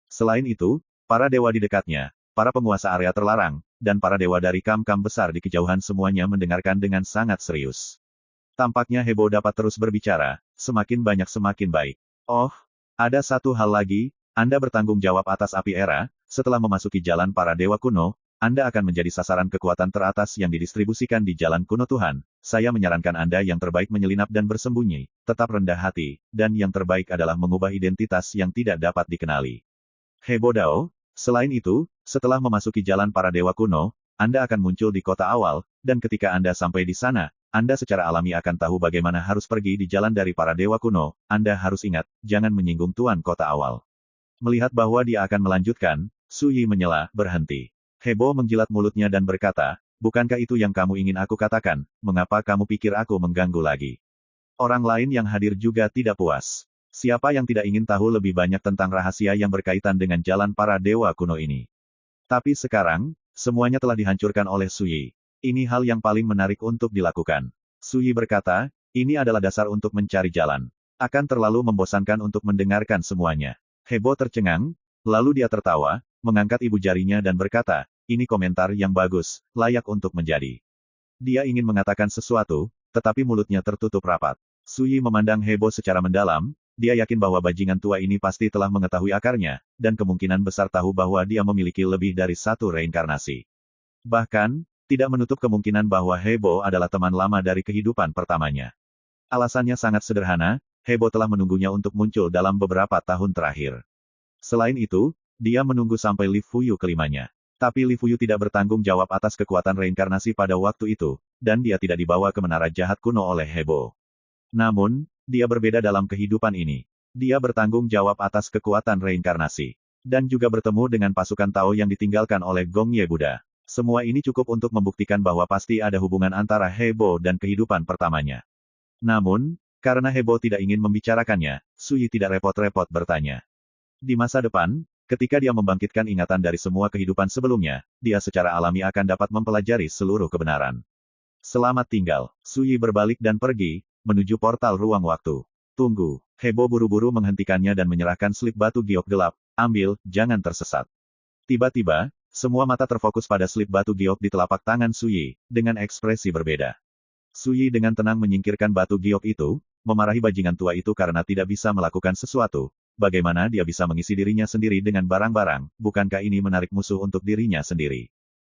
Selain itu, para dewa di dekatnya, para penguasa area terlarang, dan para dewa dari kam-kam besar di kejauhan semuanya mendengarkan dengan sangat serius. Tampaknya Hebo dapat terus berbicara, semakin banyak semakin baik. Oh, ada satu hal lagi, Anda bertanggung jawab atas api era, setelah memasuki jalan para dewa kuno, Anda akan menjadi sasaran kekuatan teratas yang didistribusikan di jalan kuno Tuhan. Saya menyarankan Anda yang terbaik menyelinap dan bersembunyi, tetap rendah hati, dan yang terbaik adalah mengubah identitas yang tidak dapat dikenali. Hebo Dao, selain itu, setelah memasuki jalan para dewa kuno, Anda akan muncul di kota awal, dan ketika Anda sampai di sana, Anda secara alami akan tahu bagaimana harus pergi di jalan dari para dewa kuno. Anda harus ingat, jangan menyinggung tuan kota awal. Melihat bahwa dia akan melanjutkan, Su Yi menyela, berhenti. Hebo menjilat mulutnya dan berkata, bukankah itu yang kamu ingin aku katakan, mengapa kamu pikir aku mengganggu lagi? Orang lain yang hadir juga tidak puas. Siapa yang tidak ingin tahu lebih banyak tentang rahasia yang berkaitan dengan jalan para dewa kuno ini? Tapi sekarang, semuanya telah dihancurkan oleh Su Yi. Ini hal yang paling menarik untuk dilakukan. Su Yi berkata, ini adalah dasar untuk mencari jalan. Akan terlalu membosankan untuk mendengarkan semuanya. Hebo tercengang, lalu dia tertawa, mengangkat ibu jarinya dan berkata, ini komentar yang bagus, layak untuk menjadi. Dia ingin mengatakan sesuatu, tetapi mulutnya tertutup rapat. Su Yi memandang Hebo secara mendalam, dia yakin bahwa bajingan tua ini pasti telah mengetahui akarnya, dan kemungkinan besar tahu bahwa dia memiliki lebih dari satu reinkarnasi. Bahkan, tidak menutup kemungkinan bahwa Hebo adalah teman lama dari kehidupan pertamanya. Alasannya sangat sederhana, Hebo telah menunggunya untuk muncul dalam beberapa tahun terakhir. Selain itu, dia menunggu sampai Li Fuyu kelimanya. Tapi Li Fuyu tidak bertanggung jawab atas kekuatan reinkarnasi pada waktu itu, dan dia tidak dibawa ke menara jahat kuno oleh Hebo. Namun, dia berbeda dalam kehidupan ini. Dia bertanggung jawab atas kekuatan reinkarnasi. Dan juga bertemu dengan pasukan Tao yang ditinggalkan oleh Gong Ye Buddha. Semua ini cukup untuk membuktikan bahwa pasti ada hubungan antara Hebo dan kehidupan pertamanya. Namun, karena Hebo tidak ingin membicarakannya, Suyi tidak repot-repot bertanya. Di masa depan, ketika dia membangkitkan ingatan dari semua kehidupan sebelumnya, dia secara alami akan dapat mempelajari seluruh kebenaran. Selamat tinggal. Suyi berbalik dan pergi, menuju portal ruang waktu. Tunggu. Hebo buru-buru menghentikannya dan menyerahkan slip batu giok gelap. Ambil, jangan tersesat. Tiba-tiba, semua mata terfokus pada slip batu giok di telapak tangan Suyi, dengan ekspresi berbeda. Suyi dengan tenang menyingkirkan batu giok itu, memarahi bajingan tua itu karena tidak bisa melakukan sesuatu. Bagaimana dia bisa mengisi dirinya sendiri dengan barang-barang, bukankah ini menarik musuh untuk dirinya sendiri?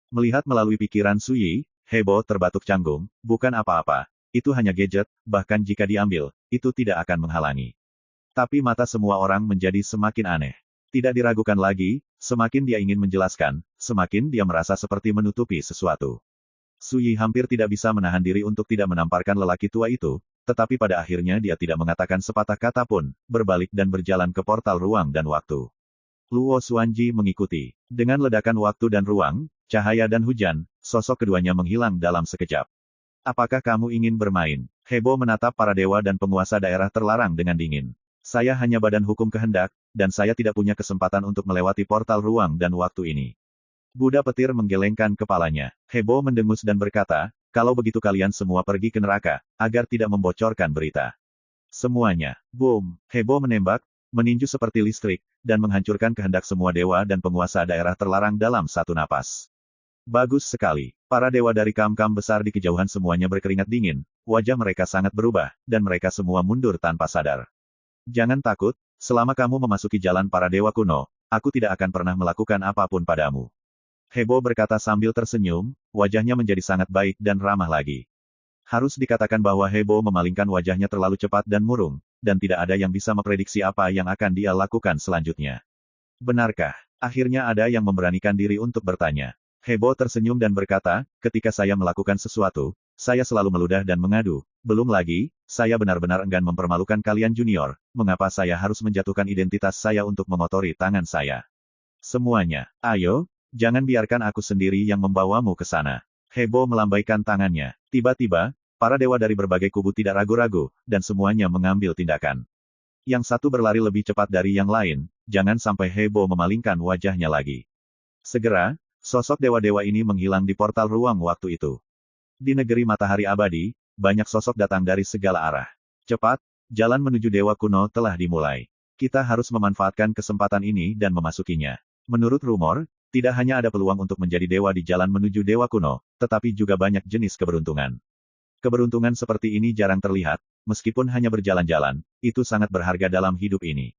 Melihat melalui pikiran Suyi, Hebo terbatuk canggung, bukan apa-apa, itu hanya gadget, bahkan jika diambil, itu tidak akan menghalangi. Tapi mata semua orang menjadi semakin aneh. Tidak diragukan lagi, semakin dia ingin menjelaskan, semakin dia merasa seperti menutupi sesuatu. Suyi hampir tidak bisa menahan diri untuk tidak menamparkan lelaki tua itu, tetapi pada akhirnya dia tidak mengatakan sepatah kata pun, berbalik dan berjalan ke portal ruang dan waktu. Luo Xuanji mengikuti. Dengan ledakan waktu dan ruang, cahaya dan hujan, sosok keduanya menghilang dalam sekejap. Apakah kamu ingin bermain? Hebo menatap para dewa dan penguasa daerah terlarang dengan dingin. Saya hanya badan hukum kehendak, dan saya tidak punya kesempatan untuk melewati portal ruang dan waktu ini. Buddha petir menggelengkan kepalanya. Hebo mendengus dan berkata, kalau begitu kalian semua pergi ke neraka, agar tidak membocorkan berita. Semuanya. Boom. Hebo menembak, meninju seperti listrik, dan menghancurkan kehendak semua dewa dan penguasa daerah terlarang dalam satu napas. Bagus sekali. Para dewa dari kam-kam besar di kejauhan semuanya berkeringat dingin, wajah mereka sangat berubah, dan mereka semua mundur tanpa sadar. Jangan takut, selama kamu memasuki jalan para dewa kuno, aku tidak akan pernah melakukan apapun padamu. Hebo berkata sambil tersenyum, wajahnya menjadi sangat baik dan ramah lagi. Harus dikatakan bahwa Hebo memalingkan wajahnya terlalu cepat dan murung, dan tidak ada yang bisa memprediksi apa yang akan dia lakukan selanjutnya. Benarkah? Akhirnya ada yang memberanikan diri untuk bertanya. Hebo tersenyum dan berkata, ketika saya melakukan sesuatu, saya selalu meludah dan mengadu. Belum lagi, saya benar-benar enggan mempermalukan kalian junior, mengapa saya harus menjatuhkan identitas saya untuk mengotori tangan saya? Semuanya, ayo, jangan biarkan aku sendiri yang membawamu ke sana. Hebo melambaikan tangannya. Tiba-tiba, para dewa dari berbagai kubu tidak ragu-ragu, dan semuanya mengambil tindakan. Yang satu berlari lebih cepat dari yang lain, jangan sampai Hebo memalingkan wajahnya lagi. Segera, sosok dewa-dewa ini menghilang di portal ruang waktu itu. Di negeri matahari abadi, banyak sosok datang dari segala arah. Cepat, jalan menuju dewa kuno telah dimulai. Kita harus memanfaatkan kesempatan ini dan memasukinya. Menurut rumor, tidak hanya ada peluang untuk menjadi dewa di jalan menuju dewa kuno, tetapi juga banyak jenis keberuntungan. Keberuntungan seperti ini jarang terlihat, meskipun hanya berjalan-jalan, itu sangat berharga dalam hidup ini.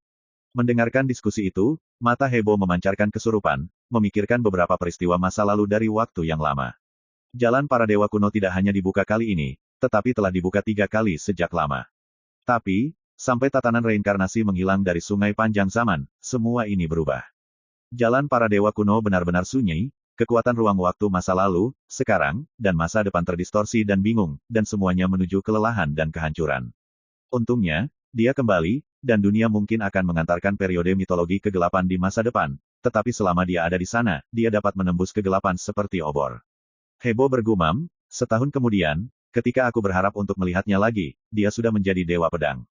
Mendengarkan diskusi itu, mata Hebo memancarkan kesurupan, memikirkan beberapa peristiwa masa lalu dari waktu yang lama. Jalan para dewa kuno tidak hanya dibuka kali ini, tetapi telah dibuka 3 kali sejak lama. Tapi, sampai tatanan reinkarnasi menghilang dari sungai panjang zaman, semua ini berubah. Jalan para dewa kuno benar-benar sunyi, kekuatan ruang waktu masa lalu, sekarang, dan masa depan terdistorsi dan bingung, dan semuanya menuju kelelahan dan kehancuran. Untungnya, dia kembali, dan dunia mungkin akan mengantarkan periode mitologi kegelapan di masa depan, tetapi selama dia ada di sana, dia dapat menembus kegelapan seperti obor. Hebo bergumam, setahun kemudian, ketika aku berharap untuk melihatnya lagi, dia sudah menjadi dewa pedang.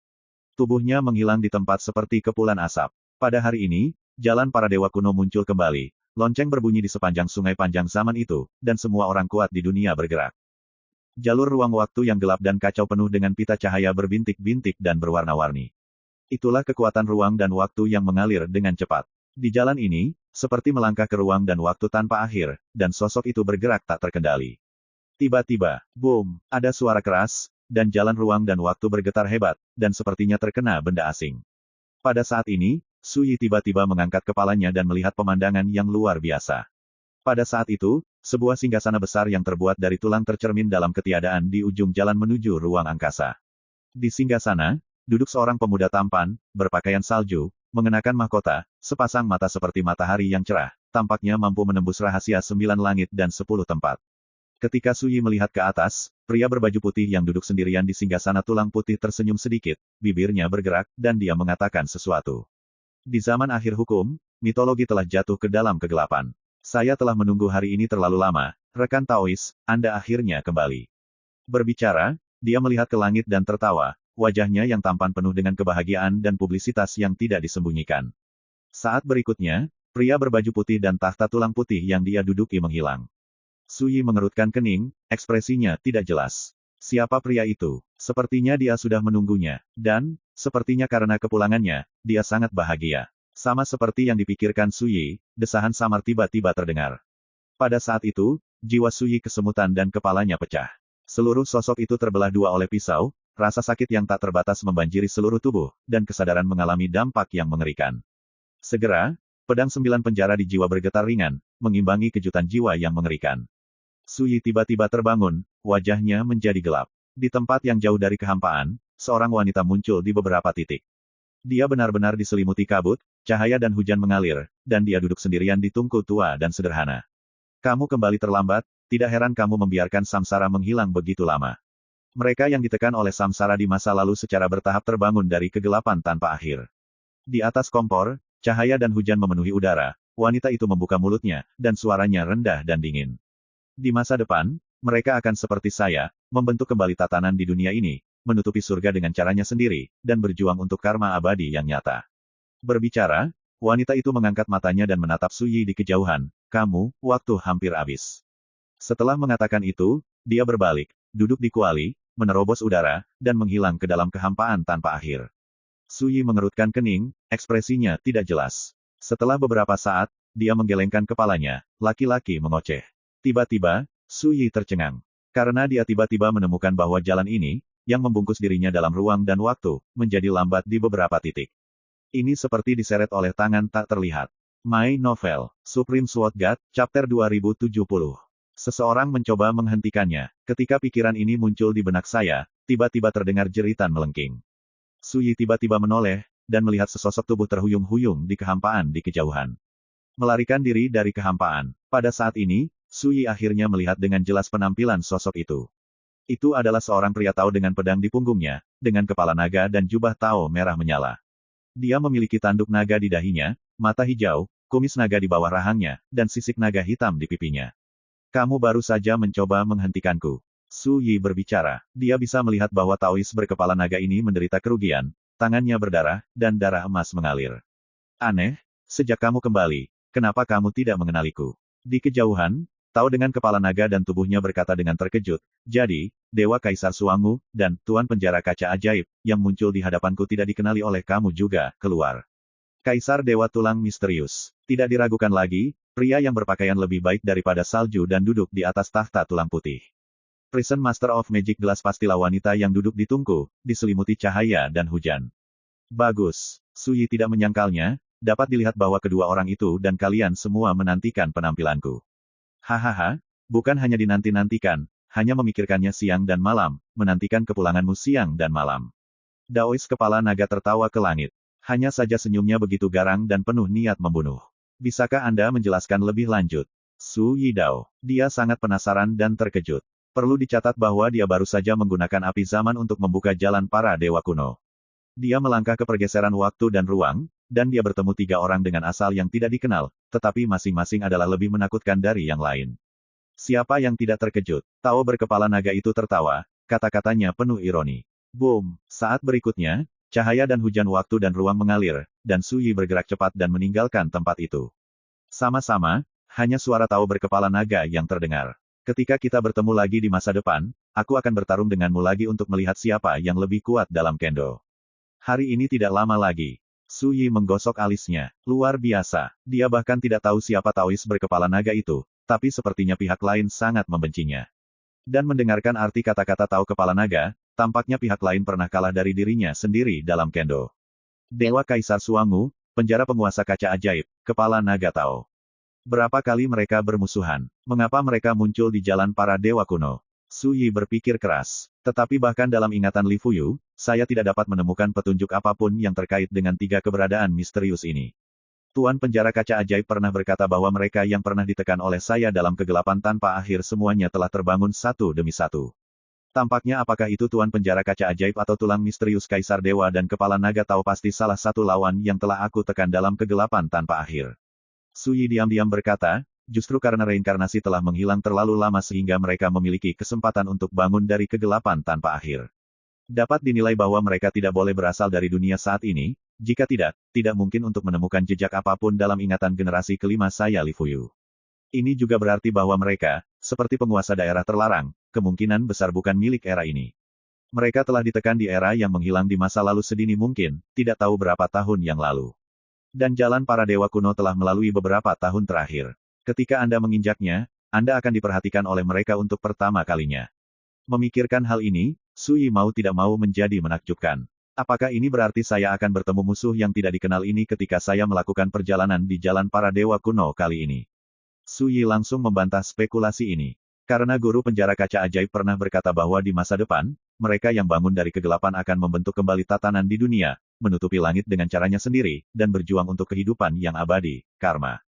Tubuhnya menghilang di tempat seperti kepulan asap. Pada hari ini, jalan para dewa kuno muncul kembali, lonceng berbunyi di sepanjang sungai panjang zaman itu, dan semua orang kuat di dunia bergerak. Jalur ruang waktu yang gelap dan kacau penuh dengan pita cahaya berbintik-bintik dan berwarna-warni. Itulah kekuatan ruang dan waktu yang mengalir dengan cepat. Di jalan ini, seperti melangkah ke ruang dan waktu tanpa akhir, dan sosok itu bergerak tak terkendali. Tiba-tiba, boom, ada suara keras, dan jalan ruang dan waktu bergetar hebat, dan sepertinya terkena benda asing. Pada saat ini, Suyi tiba-tiba mengangkat kepalanya dan melihat pemandangan yang luar biasa. Pada saat itu, sebuah singgasana besar yang terbuat dari tulang tercermin dalam ketiadaan di ujung jalan menuju ruang angkasa. Di singgasana, duduk seorang pemuda tampan, berpakaian salju, mengenakan mahkota, sepasang mata seperti matahari yang cerah, tampaknya mampu menembus rahasia 9 langit dan 10 tempat. Ketika Suyi melihat ke atas, pria berbaju putih yang duduk sendirian di singgasana tulang putih tersenyum sedikit, bibirnya bergerak, dan dia mengatakan sesuatu. Di zaman akhir hukum, mitologi telah jatuh ke dalam kegelapan. Saya telah menunggu hari ini terlalu lama, rekan Taois, Anda akhirnya kembali. Berbicara, dia melihat ke langit dan tertawa, wajahnya yang tampan penuh dengan kebahagiaan dan publisitas yang tidak disembunyikan. Saat berikutnya, pria berbaju putih dan tahta tulang putih yang dia duduki menghilang. Suyi mengerutkan kening, ekspresinya tidak jelas. Siapa pria itu? Sepertinya dia sudah menunggunya, dan, sepertinya karena kepulangannya, dia sangat bahagia. Sama seperti yang dipikirkan Suyi, desahan samar tiba-tiba terdengar. Pada saat itu, jiwa Suyi kesemutan dan kepalanya pecah. Seluruh sosok itu terbelah dua oleh pisau, rasa sakit yang tak terbatas membanjiri seluruh tubuh, dan kesadaran mengalami dampak yang mengerikan. Segera, pedang 9 penjara di jiwa bergetar ringan, mengimbangi kejutan jiwa yang mengerikan. Suyi tiba-tiba terbangun, wajahnya menjadi gelap. Di tempat yang jauh dari kehampaan, seorang wanita muncul di beberapa titik. Dia benar-benar diselimuti kabut, cahaya dan hujan mengalir, dan dia duduk sendirian di tungku tua dan sederhana. Kamu kembali terlambat, tidak heran kamu membiarkan samsara menghilang begitu lama. Mereka yang ditekan oleh samsara di masa lalu secara bertahap terbangun dari kegelapan tanpa akhir. Di atas kompor, cahaya dan hujan memenuhi udara, wanita itu membuka mulutnya, dan suaranya rendah dan dingin. Di masa depan, mereka akan seperti saya, membentuk kembali tatanan di dunia ini, menutupi surga dengan caranya sendiri, dan berjuang untuk karma abadi yang nyata. Berbicara, wanita itu mengangkat matanya dan menatap Suyi di kejauhan. Kamu, waktu hampir habis. Setelah mengatakan itu, dia berbalik, duduk di kuali, menerobos udara, dan menghilang ke dalam kehampaan tanpa akhir. Suyi mengerutkan kening, ekspresinya tidak jelas. Setelah beberapa saat, dia menggelengkan kepalanya, laki-laki mengoceh. Tiba-tiba, Suyi tercengang. Karena dia tiba-tiba menemukan bahwa jalan ini, yang membungkus dirinya dalam ruang dan waktu, menjadi lambat di beberapa titik. Ini seperti diseret oleh tangan tak terlihat. My Novel, Supreme Sword God, Chapter 2070. Seseorang mencoba menghentikannya. Ketika pikiran ini muncul di benak saya, tiba-tiba terdengar jeritan melengking. Suyi tiba-tiba menoleh, dan melihat sesosok tubuh terhuyung-huyung di kehampaan di kejauhan. Melarikan diri dari kehampaan. Pada saat ini, Suyi akhirnya melihat dengan jelas penampilan sosok itu. Itu adalah seorang pria Tao dengan pedang di punggungnya, dengan kepala naga dan jubah Tao merah menyala. Dia memiliki tanduk naga di dahinya, mata hijau, kumis naga di bawah rahangnya, dan sisik naga hitam di pipinya. Kamu baru saja mencoba menghentikanku. Suyi berbicara. Dia bisa melihat bahwa Taois berkepala naga ini menderita kerugian, tangannya berdarah, dan darah emas mengalir. Aneh, sejak kamu kembali, kenapa kamu tidak mengenaliku? Di kejauhan, Tao dengan kepala naga dan tubuhnya berkata dengan terkejut, jadi, Dewa Kaisar Suangu, dan Tuan Penjara Kaca Ajaib, yang muncul di hadapanku tidak dikenali oleh kamu juga, keluar. Kaisar Dewa Tulang Misterius. Tidak diragukan lagi, pria yang berpakaian lebih baik daripada salju dan duduk di atas tahta tulang putih. Prison Master of Magic Glass pastilah wanita yang duduk di tungku, diselimuti cahaya dan hujan. Bagus. Suyi tidak menyangkalnya, dapat dilihat bahwa kedua orang itu dan kalian semua menantikan penampilanku. Hahaha, bukan hanya dinanti-nantikan, hanya memikirkannya siang dan malam, menantikan kepulanganmu siang dan malam. Daois kepala naga tertawa ke langit. Hanya saja senyumnya begitu garang dan penuh niat membunuh. Bisakah Anda menjelaskan lebih lanjut? Su Yidao. Dia sangat penasaran dan terkejut. Perlu dicatat bahwa dia baru saja menggunakan api zaman untuk membuka jalan para dewa kuno. Dia melangkah ke pergeseran waktu dan ruang, dan dia bertemu 3 orang dengan asal yang tidak dikenal, tetapi masing-masing adalah lebih menakutkan dari yang lain. Siapa yang tidak terkejut? Tao berkepala naga itu tertawa, kata-katanya penuh ironi. Boom! Saat berikutnya, cahaya dan hujan waktu dan ruang mengalir, dan Suyi bergerak cepat dan meninggalkan tempat itu. Sama-sama, hanya suara Tao berkepala naga yang terdengar. Ketika kita bertemu lagi di masa depan, aku akan bertarung denganmu lagi untuk melihat siapa yang lebih kuat dalam kendo. Hari ini tidak lama lagi. Suyi menggosok alisnya. Luar biasa. Dia bahkan tidak tahu siapa Taois berkepala naga itu, tapi sepertinya pihak lain sangat membencinya. Dan mendengarkan arti kata-kata Tao kepala naga, tampaknya pihak lain pernah kalah dari dirinya sendiri dalam kendo. Dewa Kaisar Suangu, penjara penguasa kaca ajaib, kepala naga Tao. Berapa kali mereka bermusuhan? Mengapa mereka muncul di jalan para dewa kuno? Suyi berpikir keras. Tetapi bahkan dalam ingatan Li Fuyu, saya tidak dapat menemukan petunjuk apapun yang terkait dengan 3 keberadaan misterius ini. Tuan Penjara Kaca Ajaib pernah berkata bahwa mereka yang pernah ditekan oleh saya dalam kegelapan tanpa akhir semuanya telah terbangun satu demi satu. Tampaknya apakah itu Tuan Penjara Kaca Ajaib atau tulang misterius Kaisar Dewa dan Kepala Naga Tao pasti salah satu lawan yang telah aku tekan dalam kegelapan tanpa akhir. Suyi diam-diam berkata, justru karena reinkarnasi telah menghilang terlalu lama sehingga mereka memiliki kesempatan untuk bangun dari kegelapan tanpa akhir. Dapat dinilai bahwa mereka tidak boleh berasal dari dunia saat ini, jika tidak, tidak mungkin untuk menemukan jejak apapun dalam ingatan generasi kelima saya Li Fuyu. Ini juga berarti bahwa mereka, seperti penguasa daerah terlarang, kemungkinan besar bukan milik era ini. Mereka telah ditekan di era yang menghilang di masa lalu sedini mungkin, tidak tahu berapa tahun yang lalu. Dan jalan para dewa kuno telah melalui beberapa tahun terakhir. Ketika Anda menginjaknya, Anda akan diperhatikan oleh mereka untuk pertama kalinya. Memikirkan hal ini, Sui mau tidak mau menjadi menakjubkan. Apakah ini berarti saya akan bertemu musuh yang tidak dikenal ini ketika saya melakukan perjalanan di jalan para dewa kuno kali ini? Sui langsung membantah spekulasi ini. Karena guru penjara kaca ajaib pernah berkata bahwa di masa depan, mereka yang bangun dari kegelapan akan membentuk kembali tatanan di dunia, menutupi langit dengan caranya sendiri, dan berjuang untuk kehidupan yang abadi, karma.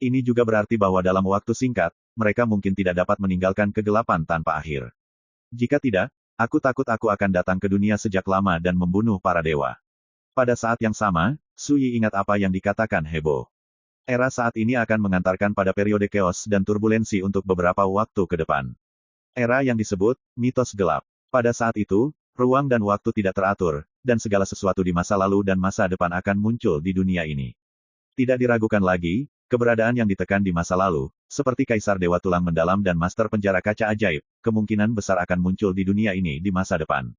Ini juga berarti bahwa dalam waktu singkat, mereka mungkin tidak dapat meninggalkan kegelapan tanpa akhir. Jika tidak, aku takut aku akan datang ke dunia sejak lama dan membunuh para dewa. Pada saat yang sama, Sui ingat apa yang dikatakan Hebo. Era saat ini akan mengantarkan pada periode chaos dan turbulensi untuk beberapa waktu ke depan. Era yang disebut mitos gelap. Pada saat itu, ruang dan waktu tidak teratur, dan segala sesuatu di masa lalu dan masa depan akan muncul di dunia ini. Tidak diragukan lagi, keberadaan yang ditekan di masa lalu, seperti Kaisar Dewa Tulang Mendalam dan Master Penjara Kaca Ajaib, kemungkinan besar akan muncul di dunia ini di masa depan.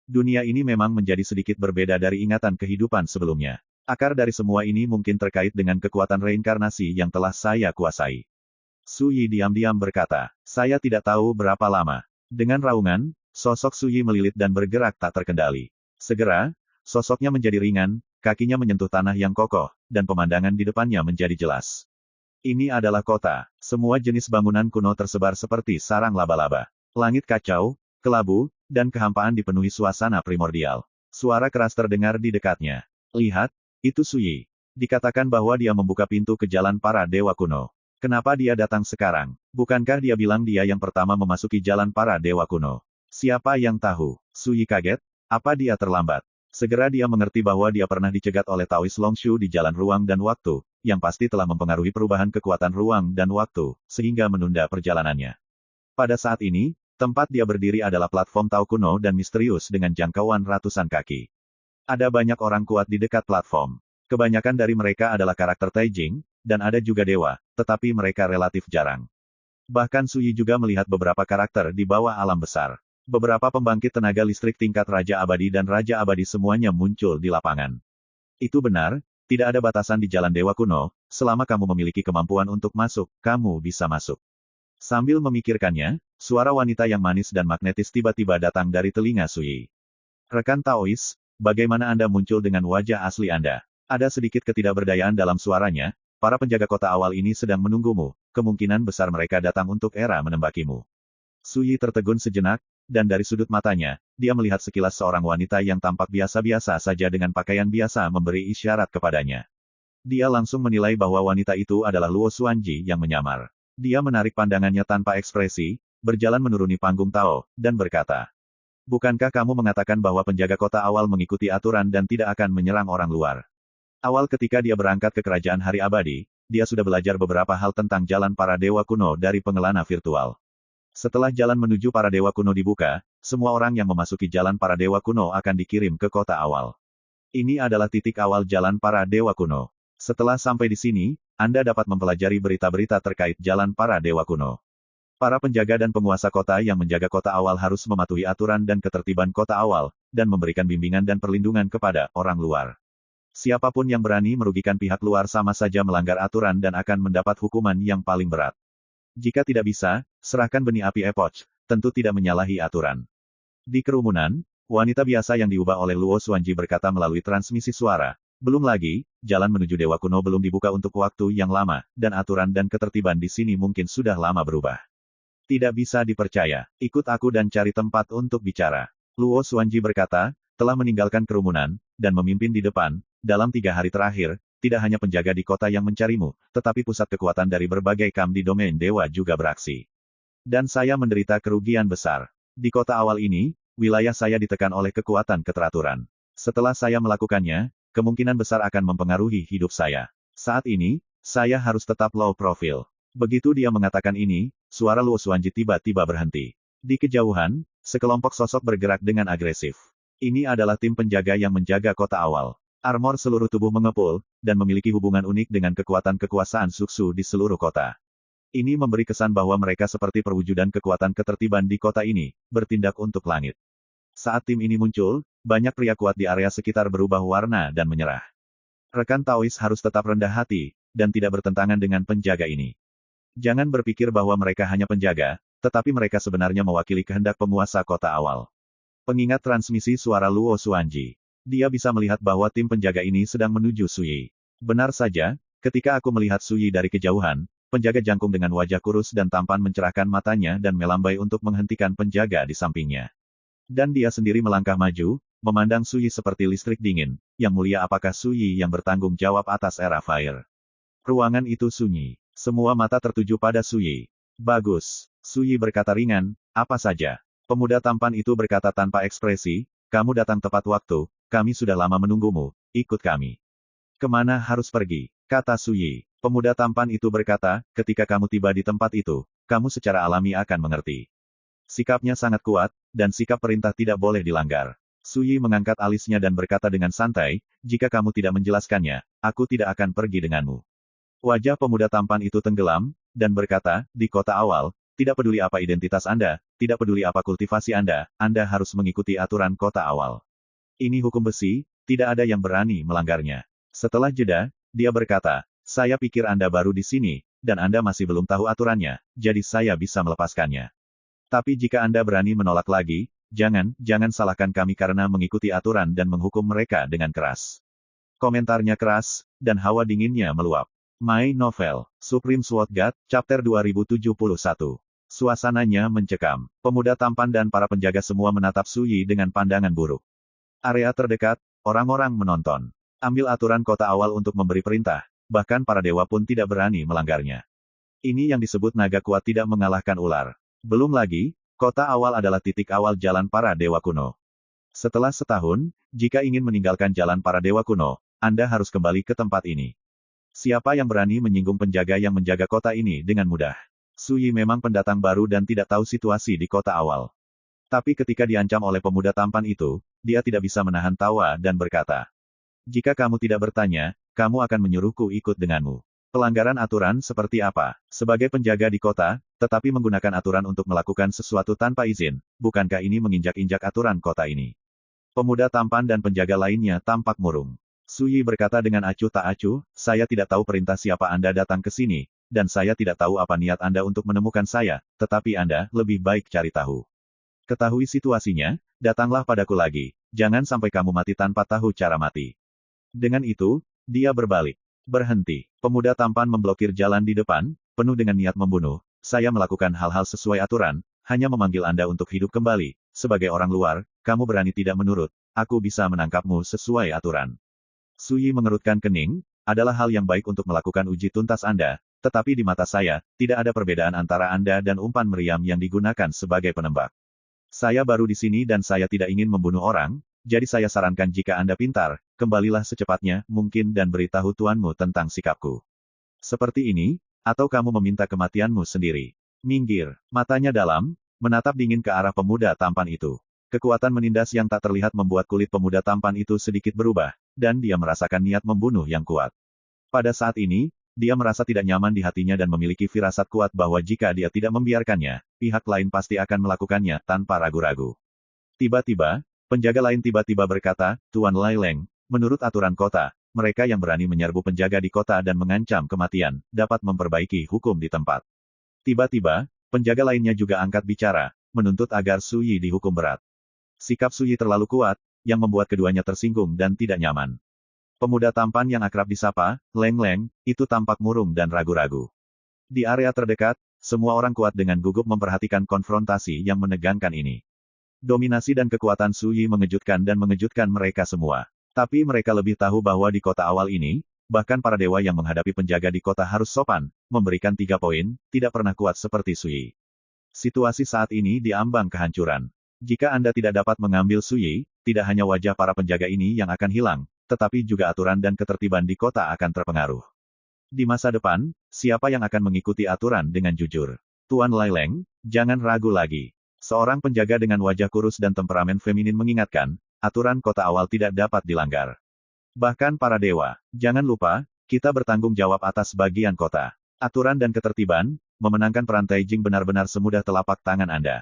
Dunia ini memang menjadi sedikit berbeda dari ingatan kehidupan sebelumnya. Akar dari semua ini mungkin terkait dengan kekuatan reinkarnasi yang telah saya kuasai. Sui diam-diam berkata, saya tidak tahu berapa lama. Dengan raungan, sosok Sui melilit dan bergerak tak terkendali. Segera, sosoknya menjadi ringan, kakinya menyentuh tanah yang kokoh, dan pemandangan di depannya menjadi jelas. Ini adalah kota. Semua jenis bangunan kuno tersebar seperti sarang laba-laba. Langit kacau, kelabu, dan kehampaan dipenuhi suasana primordial. Suara keras terdengar di dekatnya. Lihat, itu Sui. Dikatakan bahwa dia membuka pintu ke jalan para dewa kuno. Kenapa dia datang sekarang? Bukankah dia bilang dia yang pertama memasuki jalan para dewa kuno? Siapa yang tahu? Sui kaget. Apa dia terlambat? Segera dia mengerti bahwa dia pernah dicegat oleh Taoist Longshu di jalan ruang dan waktu, yang pasti telah mempengaruhi perubahan kekuatan ruang dan waktu, sehingga menunda perjalanannya. Pada saat ini, tempat dia berdiri adalah platform Tao kuno dan misterius dengan jangkauan ratusan kaki. Ada banyak orang kuat di dekat platform. Kebanyakan dari mereka adalah karakter Taijing, dan ada juga dewa, tetapi mereka relatif jarang. Bahkan Sui juga melihat beberapa karakter di bawah alam besar. Beberapa pembangkit tenaga listrik tingkat Raja Abadi dan Raja Abadi semuanya muncul di lapangan. Itu benar, tidak ada batasan di jalan dewa kuno, selama kamu memiliki kemampuan untuk masuk, kamu bisa masuk. Sambil memikirkannya, suara wanita yang manis dan magnetis tiba-tiba datang dari telinga Sui. Rekan Taoist, bagaimana Anda muncul dengan wajah asli Anda? Ada sedikit ketidakberdayaan dalam suaranya, para penjaga kota awal ini sedang menunggumu, kemungkinan besar mereka datang untuk era menembakimu. Sui tertegun sejenak, dan dari sudut matanya, dia melihat sekilas seorang wanita yang tampak biasa-biasa saja dengan pakaian biasa memberi isyarat kepadanya. Dia langsung menilai bahwa wanita itu adalah Luo Xuanji yang menyamar. Dia menarik pandangannya tanpa ekspresi, berjalan menuruni panggung Tao, dan berkata, bukankah kamu mengatakan bahwa penjaga kota awal mengikuti aturan dan tidak akan menyerang orang luar? Awal ketika dia berangkat ke kerajaan hari abadi, dia sudah belajar beberapa hal tentang jalan para dewa kuno dari pengelana virtual. Setelah jalan menuju para dewa kuno dibuka, semua orang yang memasuki jalan para dewa kuno akan dikirim ke kota awal. Ini adalah titik awal jalan para dewa kuno. Setelah sampai di sini, Anda dapat mempelajari berita-berita terkait jalan para dewa kuno. Para penjaga dan penguasa kota yang menjaga kota awal harus mematuhi aturan dan ketertiban kota awal, dan memberikan bimbingan dan perlindungan kepada orang luar. Siapapun yang berani merugikan pihak luar sama saja melanggar aturan dan akan mendapat hukuman yang paling berat. Jika tidak bisa, serahkan benih api epoch, tentu tidak menyalahi aturan. Di kerumunan, wanita biasa yang diubah oleh Luo Xuanji berkata melalui transmisi suara, belum lagi, jalan menuju dewa kuno belum dibuka untuk waktu yang lama, dan aturan dan ketertiban di sini mungkin sudah lama berubah. Tidak bisa dipercaya, ikut aku dan cari tempat untuk bicara. Luo Xuanji berkata, telah meninggalkan kerumunan, dan memimpin di depan, dalam 3 hari terakhir, tidak hanya penjaga di kota yang mencarimu, tetapi pusat kekuatan dari berbagai kam di domain dewa juga beraksi. Dan saya menderita kerugian besar. Di kota awal ini, wilayah saya ditekan oleh kekuatan keteraturan. Setelah saya melakukannya, kemungkinan besar akan mempengaruhi hidup saya. Saat ini, saya harus tetap low profile. Begitu dia mengatakan ini, suara Luo Xuanji tiba-tiba berhenti. Di kejauhan, sekelompok sosok bergerak dengan agresif. Ini adalah tim penjaga yang menjaga kota awal. Armor seluruh tubuh mengepul, dan memiliki hubungan unik dengan kekuatan kekuasaan Suksu di seluruh kota. Ini memberi kesan bahwa mereka seperti perwujudan kekuatan ketertiban di kota ini, bertindak untuk langit. Saat tim ini muncul, banyak pria kuat di area sekitar berubah warna dan menyerah. Rekan Taois harus tetap rendah hati, dan tidak bertentangan dengan penjaga ini. Jangan berpikir bahwa mereka hanya penjaga, tetapi mereka sebenarnya mewakili kehendak penguasa kota awal. Pengingat transmisi suara Luo Xuanji. Dia bisa melihat bahwa tim penjaga ini sedang menuju Suyi. Benar saja, ketika aku melihat Suyi dari kejauhan, penjaga jangkung dengan wajah kurus dan tampan mencerahkan matanya dan melambai untuk menghentikan penjaga di sampingnya. Dan dia sendiri melangkah maju, memandang Suyi seperti listrik dingin. Yang mulia, apakah Suyi yang bertanggung jawab atas era Fire? Ruangan itu sunyi. Semua mata tertuju pada Suyi. Bagus. Suyi berkata ringan, apa saja. Pemuda tampan itu berkata tanpa ekspresi, kamu datang tepat waktu, kami sudah lama menunggumu, ikut kami. Kemana harus pergi? Kata Suyi. Pemuda tampan itu berkata, ketika kamu tiba di tempat itu, kamu secara alami akan mengerti. Sikapnya sangat kuat, dan sikap perintah tidak boleh dilanggar. Suyi mengangkat alisnya dan berkata dengan santai, jika kamu tidak menjelaskannya, aku tidak akan pergi denganmu. Wajah pemuda tampan itu tenggelam, dan berkata, di kota awal, tidak peduli apa identitas Anda, tidak peduli apa kultivasi Anda harus mengikuti aturan kota awal. Ini hukum besi, tidak ada yang berani melanggarnya. Setelah jeda, dia berkata, saya pikir Anda baru di sini, dan Anda masih belum tahu aturannya, jadi saya bisa melepaskannya. Tapi jika Anda berani menolak lagi, jangan salahkan kami karena mengikuti aturan dan menghukum mereka dengan keras. Komentarnya keras, dan hawa dinginnya meluap. My Novel, Supreme Sword God, Chapter 2071. Suasananya mencekam. Pemuda tampan dan para penjaga semua menatap Suyi dengan pandangan buruk. Area terdekat, orang-orang menonton. Ambil aturan kota awal untuk memberi perintah, bahkan para dewa pun tidak berani melanggarnya. Ini yang disebut naga kuat tidak mengalahkan ular. Belum lagi, kota awal adalah titik awal jalan para dewa kuno. Setelah setahun, jika ingin meninggalkan jalan para dewa kuno, Anda harus kembali ke tempat ini. Siapa yang berani menyinggung penjaga yang menjaga kota ini dengan mudah? Suyi memang pendatang baru dan tidak tahu situasi di kota awal. Tapi ketika diancam oleh pemuda tampan itu, dia tidak bisa menahan tawa dan berkata, jika kamu tidak bertanya, kamu akan menyuruhku ikut denganmu. Pelanggaran aturan seperti apa? Sebagai penjaga di kota, tetapi menggunakan aturan untuk melakukan sesuatu tanpa izin, bukankah ini menginjak-injak aturan kota ini? Pemuda tampan dan penjaga lainnya tampak murung. Suyi berkata dengan acuh tak acuh, saya tidak tahu perintah siapa Anda datang ke sini, dan saya tidak tahu apa niat Anda untuk menemukan saya, tetapi Anda lebih baik cari tahu. Ketahui situasinya, datanglah padaku lagi, jangan sampai kamu mati tanpa tahu cara mati. Dengan itu, dia berbalik. Berhenti. Pemuda tampan memblokir jalan di depan, penuh dengan niat membunuh. Saya melakukan hal-hal sesuai aturan, hanya memanggil Anda untuk hidup kembali. Sebagai orang luar, kamu berani tidak menurut, aku bisa menangkapmu sesuai aturan. Suyi mengerutkan kening, adalah hal yang baik untuk melakukan uji tuntas Anda, tetapi di mata saya, tidak ada perbedaan antara Anda dan umpan meriam yang digunakan sebagai penembak. Saya baru di sini dan saya tidak ingin membunuh orang, jadi saya sarankan jika Anda pintar, kembalilah secepatnya, mungkin dan beritahu tuanmu tentang sikapku. Seperti ini, atau kamu meminta kematianmu sendiri. Minggir, matanya dalam, menatap dingin ke arah pemuda tampan itu. Kekuatan menindas yang tak terlihat membuat kulit pemuda tampan itu sedikit berubah, dan dia merasakan niat membunuh yang kuat. Pada saat ini, dia merasa tidak nyaman di hatinya dan memiliki firasat kuat bahwa jika dia tidak membiarkannya, pihak lain pasti akan melakukannya tanpa ragu-ragu. Tiba-tiba, penjaga lain tiba-tiba berkata, Tuan Lai Leng, menurut aturan kota, mereka yang berani menyerbu penjaga di kota dan mengancam kematian, dapat memperbaiki hukum di tempat. Tiba-tiba, penjaga lainnya juga angkat bicara, menuntut agar Suyi dihukum berat. Sikap Suyi terlalu kuat, yang membuat keduanya tersinggung dan tidak nyaman. Pemuda tampan yang akrab disapa, Leng Leng, itu tampak murung dan ragu-ragu. Di area terdekat, semua orang kuat dengan gugup memperhatikan konfrontasi yang menegangkan ini. Dominasi dan kekuatan Suyi mengejutkan dan mengejutkan mereka semua. Tapi mereka lebih tahu bahwa di kota awal ini, bahkan para dewa yang menghadapi penjaga di kota harus sopan, memberikan 3 poin, tidak pernah kuat seperti Suyi. Situasi saat ini diambang kehancuran. Jika Anda tidak dapat mengambil Suyi, tidak hanya wajah para penjaga ini yang akan hilang, tetapi juga aturan dan ketertiban di kota akan terpengaruh. Di masa depan, siapa yang akan mengikuti aturan dengan jujur? Tuan Lai Leng, jangan ragu lagi. Seorang penjaga dengan wajah kurus dan temperamen feminin mengingatkan, aturan kota awal tidak dapat dilanggar. Bahkan para dewa, jangan lupa, kita bertanggung jawab atas bagian kota. Aturan dan ketertiban, memenangkan perantai Jing benar-benar semudah telapak tangan Anda.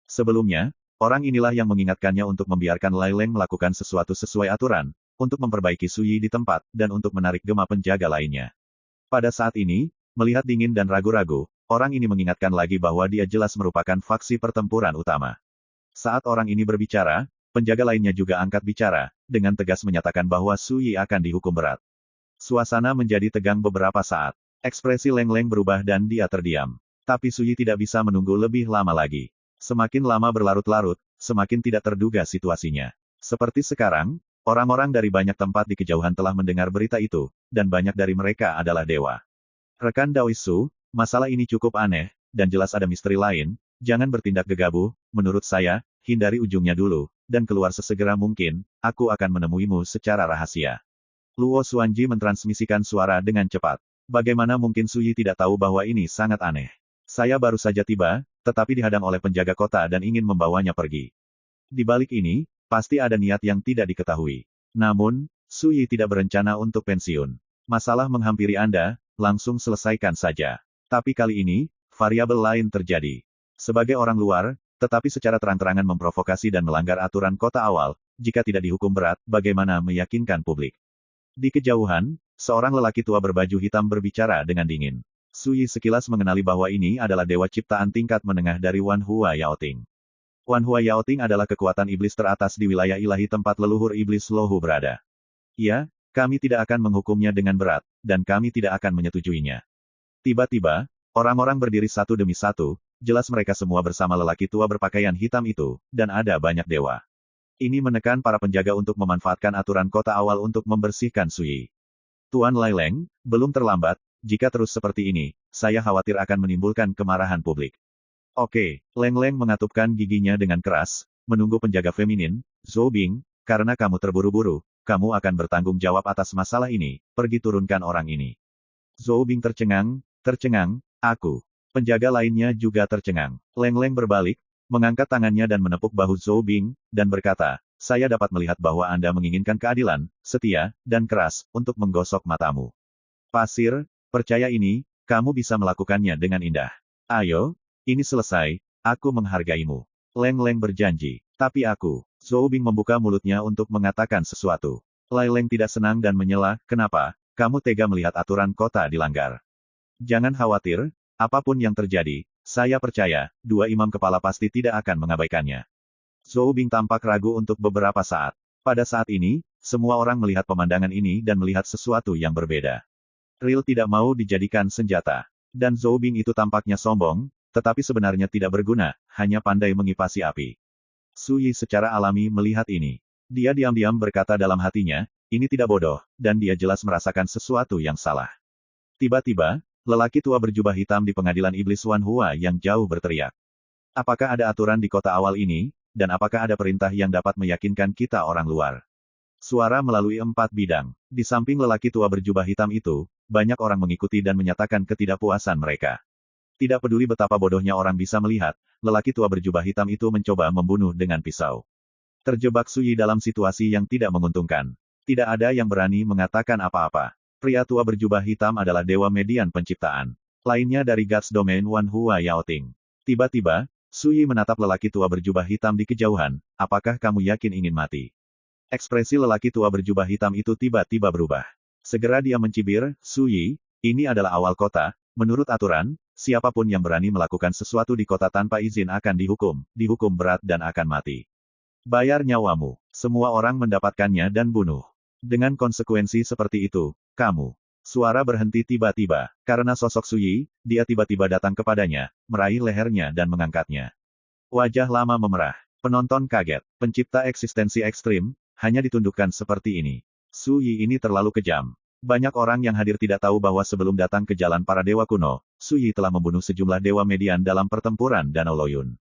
Sebelumnya, orang inilah yang mengingatkannya untuk membiarkan Lai Leng melakukan sesuatu sesuai aturan, untuk memperbaiki Suyi di tempat, dan untuk menarik gema penjaga lainnya. Pada saat ini, melihat dingin dan ragu-ragu, orang ini mengingatkan lagi bahwa dia jelas merupakan faksi pertempuran utama. Saat orang ini berbicara, penjaga lainnya juga angkat bicara, dengan tegas menyatakan bahwa Suyi akan dihukum berat. Suasana menjadi tegang beberapa saat. Ekspresi Leng Leng berubah dan dia terdiam. Tapi Suyi tidak bisa menunggu lebih lama lagi. Semakin lama berlarut-larut, semakin tidak terduga situasinya. Seperti sekarang, orang-orang dari banyak tempat di kejauhan telah mendengar berita itu, dan banyak dari mereka adalah dewa. Rekan Daoisu, masalah ini cukup aneh, dan jelas ada misteri lain, jangan bertindak gegabah, menurut saya, hindari ujungnya dulu, dan keluar sesegera mungkin, aku akan menemuimu secara rahasia. Luo Xuanji mentransmisikan suara dengan cepat. Bagaimana mungkin Suyi tidak tahu bahwa ini sangat aneh? Saya baru saja tiba, tetapi dihadang oleh penjaga kota dan ingin membawanya pergi. Di balik ini, pasti ada niat yang tidak diketahui. Namun, Suyi tidak berencana untuk pensiun. Masalah menghampiri Anda, langsung selesaikan saja. Tapi kali ini, variabel lain terjadi. Sebagai orang luar, tetapi secara terang-terangan memprovokasi dan melanggar aturan kota awal, jika tidak dihukum berat, bagaimana meyakinkan publik? Di kejauhan, seorang lelaki tua berbaju hitam berbicara dengan dingin. Suyi sekilas mengenali bahwa ini adalah dewa ciptaan tingkat menengah dari Wan Hua Yaoting. Wan Hua Yaoting adalah kekuatan iblis teratas di wilayah ilahi tempat leluhur iblis Lohu berada. Ya, kami tidak akan menghukumnya dengan berat, dan kami tidak akan menyetujuinya. Tiba-tiba, orang-orang berdiri satu demi satu, jelas mereka semua bersama lelaki tua berpakaian hitam itu, dan ada banyak dewa. Ini menekan para penjaga untuk memanfaatkan aturan kota awal untuk membersihkan Suyi. Tuan Lai Leng, belum terlambat, jika terus seperti ini, saya khawatir akan menimbulkan kemarahan publik. Oke, Leng Leng mengatupkan giginya dengan keras, menunggu penjaga feminin, Zhou Bing, karena kamu terburu-buru, kamu akan bertanggung jawab atas masalah ini, pergi turunkan orang ini. Zhou Bing tercengang, aku. Penjaga lainnya juga tercengang. Leng Leng berbalik, mengangkat tangannya dan menepuk bahu Zhou Bing, dan berkata, saya dapat melihat bahwa Anda menginginkan keadilan, setia, dan keras, untuk menggosok matamu. Pasir, percaya ini, kamu bisa melakukannya dengan indah. Ayo, ini selesai, aku menghargaimu. Leng Leng berjanji. Tapi aku, Zhou Bing membuka mulutnya untuk mengatakan sesuatu. Lai Leng tidak senang dan menyela, kenapa, kamu tega melihat aturan kota dilanggar. Jangan khawatir, apapun yang terjadi, saya percaya, dua imam kepala pasti tidak akan mengabaikannya. Zhou Bing tampak ragu untuk beberapa saat. Pada saat ini, semua orang melihat pemandangan ini dan melihat sesuatu yang berbeda. Ril tidak mau dijadikan senjata. Dan Zhou Bing itu tampaknya sombong, tetapi sebenarnya tidak berguna, hanya pandai mengipasi api. Suyi secara alami melihat ini. Dia diam-diam berkata dalam hatinya, ini tidak bodoh, dan dia jelas merasakan sesuatu yang salah. Tiba-tiba, lelaki tua berjubah hitam di pengadilan iblis Wan Hua yang jauh berteriak. Apakah ada aturan di kota awal ini, dan apakah ada perintah yang dapat meyakinkan kita orang luar? Suara melalui 4 bidang. Di samping lelaki tua berjubah hitam itu, banyak orang mengikuti dan menyatakan ketidakpuasan mereka. Tidak peduli betapa bodohnya orang bisa melihat, lelaki tua berjubah hitam itu mencoba membunuh dengan pisau. Terjebak Suyi dalam situasi yang tidak menguntungkan. Tidak ada yang berani mengatakan apa-apa. Pria tua berjubah hitam adalah dewa median penciptaan. Lainnya dari Gods Domain Wan Hua Yaoting. Tiba-tiba, Suyi menatap lelaki tua berjubah hitam di kejauhan, apakah kamu yakin ingin mati? Ekspresi lelaki tua berjubah hitam itu tiba-tiba berubah. Segera dia mencibir, Suyi, ini adalah awal kota, menurut aturan, siapapun yang berani melakukan sesuatu di kota tanpa izin akan dihukum berat dan akan mati. Bayar nyawamu. Semua orang mendapatkannya dan bunuh. Dengan konsekuensi seperti itu, kamu. Suara berhenti tiba-tiba. Karena sosok Suyi, dia tiba-tiba datang kepadanya, meraih lehernya dan mengangkatnya. Wajah lama memerah. Penonton kaget. Pencipta eksistensi ekstrim, hanya ditundukkan seperti ini. Suyi ini terlalu kejam. Banyak orang yang hadir tidak tahu bahwa sebelum datang ke jalan para dewa kuno, Suyi telah membunuh sejumlah dewa median dalam pertempuran Danau Loyun.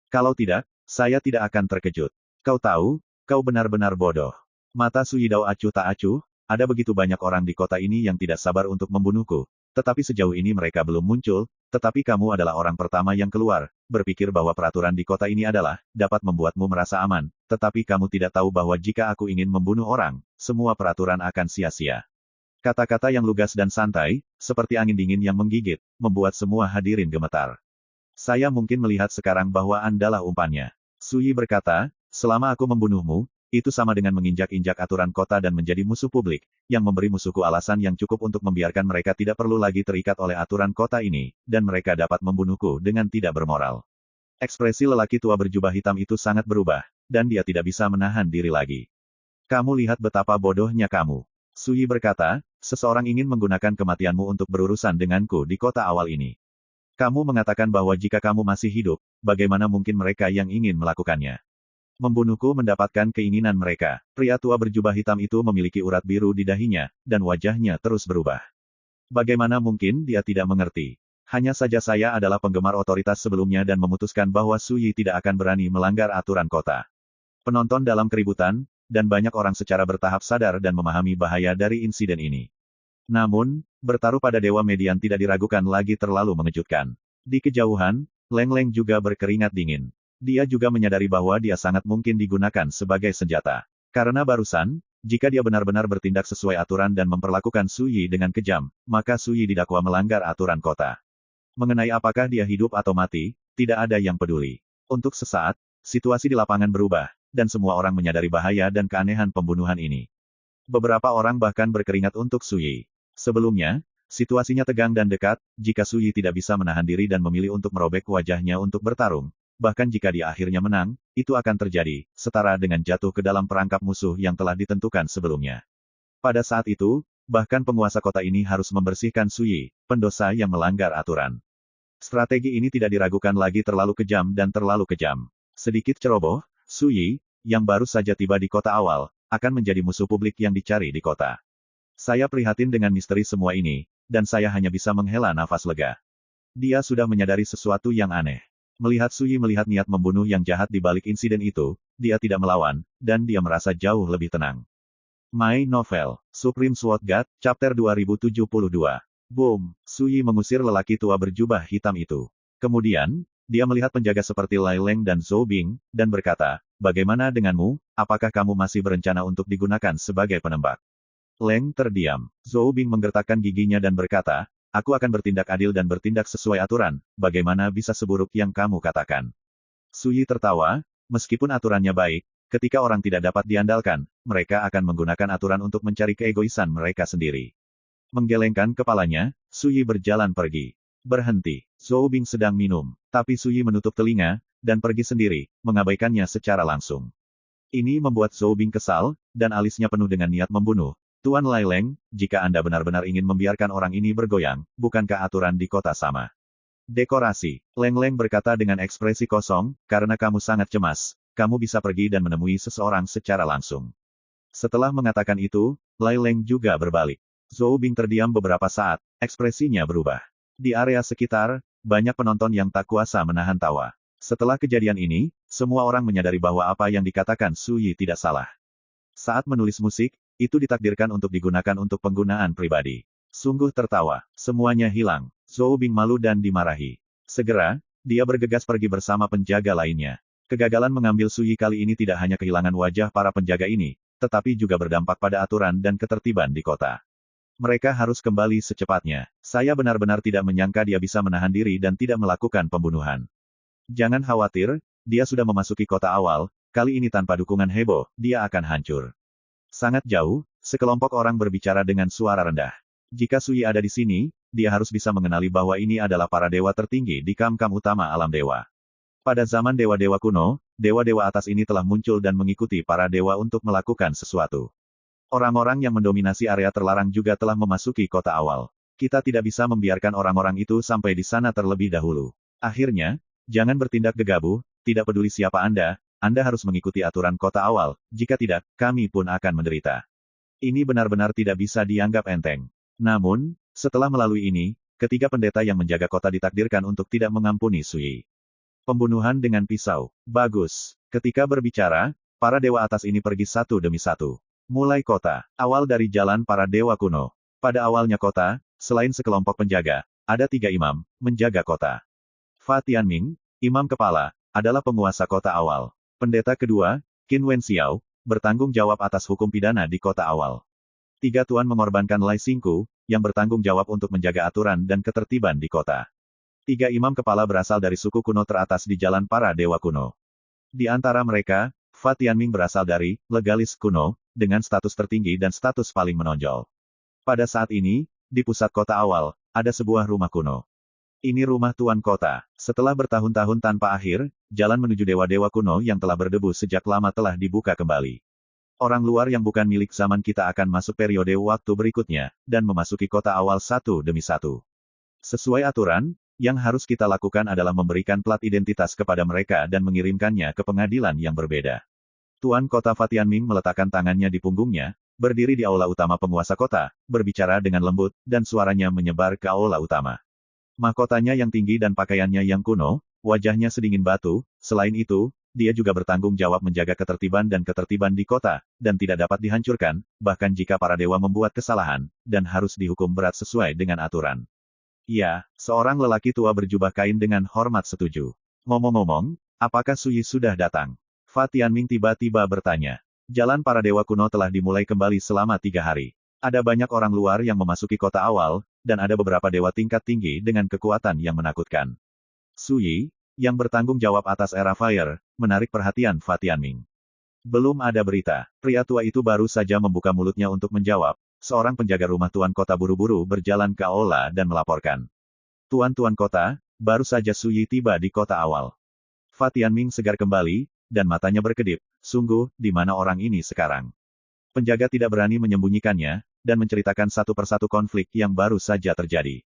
Kalau tidak, saya tidak akan terkejut. Kau tahu, kau benar-benar bodoh. Mata Suyi Dao acuh tak acuh, Ada begitu banyak orang di kota ini yang tidak sabar untuk membunuhku. Tetapi sejauh ini mereka belum muncul, tetapi kamu adalah orang pertama yang keluar, berpikir bahwa peraturan di kota ini adalah, dapat membuatmu merasa aman, tetapi kamu tidak tahu bahwa jika aku ingin membunuh orang, semua peraturan akan sia-sia. Kata-kata yang lugas dan santai, seperti angin dingin yang menggigit, membuat semua hadirin gemetar. Saya mungkin melihat sekarang bahwa Andalah umpannya. Suyi berkata, selama aku membunuhmu, itu sama dengan menginjak-injak aturan kota dan menjadi musuh publik, yang memberi musuhku alasan yang cukup untuk membiarkan mereka tidak perlu lagi terikat oleh aturan kota ini, dan mereka dapat membunuhku dengan tidak bermoral. Ekspresi lelaki tua berjubah hitam itu sangat berubah, dan dia tidak bisa menahan diri lagi. Kamu lihat betapa bodohnya kamu. Suyi berkata, seseorang ingin menggunakan kematianmu untuk berurusan denganku di kota awal ini. Kamu mengatakan bahwa jika kamu masih hidup, bagaimana mungkin mereka yang ingin melakukannya? Membunuhku mendapatkan keinginan mereka. Pria tua berjubah hitam itu memiliki urat biru di dahinya, dan wajahnya terus berubah. Bagaimana mungkin dia tidak mengerti? Hanya saja saya adalah penggemar otoritas sebelumnya dan memutuskan bahwa Suyi tidak akan berani melanggar aturan kota. Penonton dalam keributan, dan banyak orang secara bertahap sadar dan memahami bahaya dari insiden ini. Namun, bertaruh pada Dewa Median tidak diragukan lagi terlalu mengejutkan. Di kejauhan, Leng Leng juga berkeringat dingin. Dia juga menyadari bahwa dia sangat mungkin digunakan sebagai senjata. Karena barusan, jika dia benar-benar bertindak sesuai aturan dan memperlakukan Suyi dengan kejam, maka Suyi didakwa melanggar aturan kota. Mengenai apakah dia hidup atau mati, tidak ada yang peduli. Untuk sesaat, situasi di lapangan berubah, dan semua orang menyadari bahaya dan keanehan pembunuhan ini. Beberapa orang bahkan berkeringat untuk Suyi. Sebelumnya, situasinya tegang dan dekat, jika Suyi tidak bisa menahan diri dan memilih untuk merobek wajahnya untuk bertarung. Bahkan jika dia akhirnya menang, itu akan terjadi, setara dengan jatuh ke dalam perangkap musuh yang telah ditentukan sebelumnya. Pada saat itu, bahkan penguasa kota ini harus membersihkan Suyi, pendosa yang melanggar aturan. Strategi ini tidak diragukan lagi terlalu kejam dan terlalu kejam. Sedikit ceroboh, Suyi, yang baru saja tiba di kota awal, akan menjadi musuh publik yang dicari di kota. Saya prihatin dengan misteri semua ini, dan saya hanya bisa menghela nafas lega. Dia sudah menyadari sesuatu yang aneh. Melihat Suyi melihat niat membunuh yang jahat di balik insiden itu, dia tidak melawan, dan dia merasa jauh lebih tenang. My Novel, Supreme Sword God, Chapter 2072. Boom! Suyi mengusir lelaki tua berjubah hitam itu. Kemudian, dia melihat penjaga seperti Lai Leng dan Zhou Bing, dan berkata, bagaimana denganmu, apakah kamu masih berencana untuk digunakan sebagai penembak? Leng terdiam. Zhou Bing menggertakkan giginya dan berkata, aku akan bertindak adil dan bertindak sesuai aturan, bagaimana bisa seburuk yang kamu katakan? Suyi tertawa, meskipun aturannya baik, ketika orang tidak dapat diandalkan, mereka akan menggunakan aturan untuk mencari keegoisan mereka sendiri. Menggelengkan kepalanya, Suyi berjalan pergi. Berhenti. Zhou Bing sedang minum, tapi Suyi menutup telinga, dan pergi sendiri, mengabaikannya secara langsung. Ini membuat Zhou Bing kesal, dan alisnya penuh dengan niat membunuh. Tuan Lai Leng, jika Anda benar-benar ingin membiarkan orang ini bergoyang, bukankah aturan di kota sama? Dekorasi. Leng Leng berkata dengan ekspresi kosong, karena kamu sangat cemas, kamu bisa pergi dan menemui seseorang secara langsung. Setelah mengatakan itu, Lai Leng juga berbalik. Zhou Bing terdiam beberapa saat, ekspresinya berubah. Di area sekitar, banyak penonton yang tak kuasa menahan tawa. Setelah kejadian ini, semua orang menyadari bahwa apa yang dikatakan Suyi tidak salah. Saat menulis musik, itu ditakdirkan untuk digunakan untuk penggunaan pribadi. Sungguh tertawa. Semuanya hilang. Zhou Bing malu dan dimarahi. Segera, dia bergegas pergi bersama penjaga lainnya. Kegagalan mengambil Suyi kali ini tidak hanya kehilangan wajah para penjaga ini, tetapi juga berdampak pada aturan dan ketertiban di kota. Mereka harus kembali secepatnya. Saya benar-benar tidak menyangka dia bisa menahan diri dan tidak melakukan pembunuhan. Jangan khawatir, dia sudah memasuki kota awal, kali ini tanpa dukungan heboh, dia akan hancur. Sangat jauh, sekelompok orang berbicara dengan suara rendah. Jika Suyi ada di sini, dia harus bisa mengenali bahwa ini adalah para dewa tertinggi di kam-kam utama alam dewa. Pada zaman dewa-dewa kuno, dewa-dewa atas ini telah muncul dan mengikuti para dewa untuk melakukan sesuatu. Orang-orang yang mendominasi area terlarang juga telah memasuki kota awal. Kita tidak bisa membiarkan orang-orang itu sampai di sana terlebih dahulu. Akhirnya, jangan bertindak gegabah, tidak peduli siapa Anda harus mengikuti aturan kota awal, jika tidak, kami pun akan menderita. Ini benar-benar tidak bisa dianggap enteng. Namun, setelah melalui ini, ketiga pendeta yang menjaga kota ditakdirkan untuk tidak mengampuni Suyi. Pembunuhan dengan pisau. Bagus. Ketika berbicara, para dewa atas ini pergi satu demi satu. Mulai kota. Awal dari jalan para dewa kuno. Pada awalnya kota, selain sekelompok penjaga, ada 3 imam, menjaga kota. Fa Tianming, imam kepala, adalah penguasa kota awal. Pendeta kedua, Qin Wenxiao, bertanggung jawab atas hukum pidana di kota awal. 3 tuan mengorbankan Lai Xingku, yang bertanggung jawab untuk menjaga aturan dan ketertiban di kota. 3 imam kepala berasal dari suku kuno teratas di jalan para dewa kuno. Di antara mereka, Fa Tianming berasal dari legalis kuno, dengan status tertinggi dan status paling menonjol. Pada saat ini, di pusat kota awal, ada sebuah rumah kuno. Ini rumah tuan kota. Setelah bertahun-tahun tanpa akhir, jalan menuju dewa-dewa kuno yang telah berdebu sejak lama telah dibuka kembali. Orang luar yang bukan milik zaman kita akan masuk periode waktu berikutnya, dan memasuki kota awal satu demi satu. Sesuai aturan, yang harus kita lakukan adalah memberikan plat identitas kepada mereka dan mengirimkannya ke pengadilan yang berbeda. Tuan kota Fa Tianming meletakkan tangannya di punggungnya, berdiri di aula utama penguasa kota, berbicara dengan lembut, dan suaranya menyebar ke aula utama. Mahkotanya yang tinggi dan pakaiannya yang kuno, wajahnya sedingin batu, selain itu, dia juga bertanggung jawab menjaga ketertiban dan ketertiban di kota, dan tidak dapat dihancurkan, bahkan jika para dewa membuat kesalahan, dan harus dihukum berat sesuai dengan aturan. Ya, seorang lelaki tua berjubah kain dengan hormat setuju. Ngomong-ngomong, apakah Suyi sudah datang? Fa Tianming tiba-tiba bertanya. Jalan para dewa kuno telah dimulai kembali selama 3 hari. Ada banyak orang luar yang memasuki kota awal, dan ada beberapa dewa tingkat tinggi dengan kekuatan yang menakutkan. Suyi, yang bertanggung jawab atas era Fire, menarik perhatian Fa Tianming. Belum ada berita. Pria tua itu baru saja membuka mulutnya untuk menjawab. Seorang penjaga rumah tuan kota buru-buru berjalan ke aula dan melaporkan. Tuan-tuan kota, baru saja Suyi tiba di kota awal. Fa Tianming segar kembali, dan matanya berkedip. Sungguh, di mana orang ini sekarang? Penjaga tidak berani menyembunyikannya, dan menceritakan satu persatu konflik yang baru saja terjadi.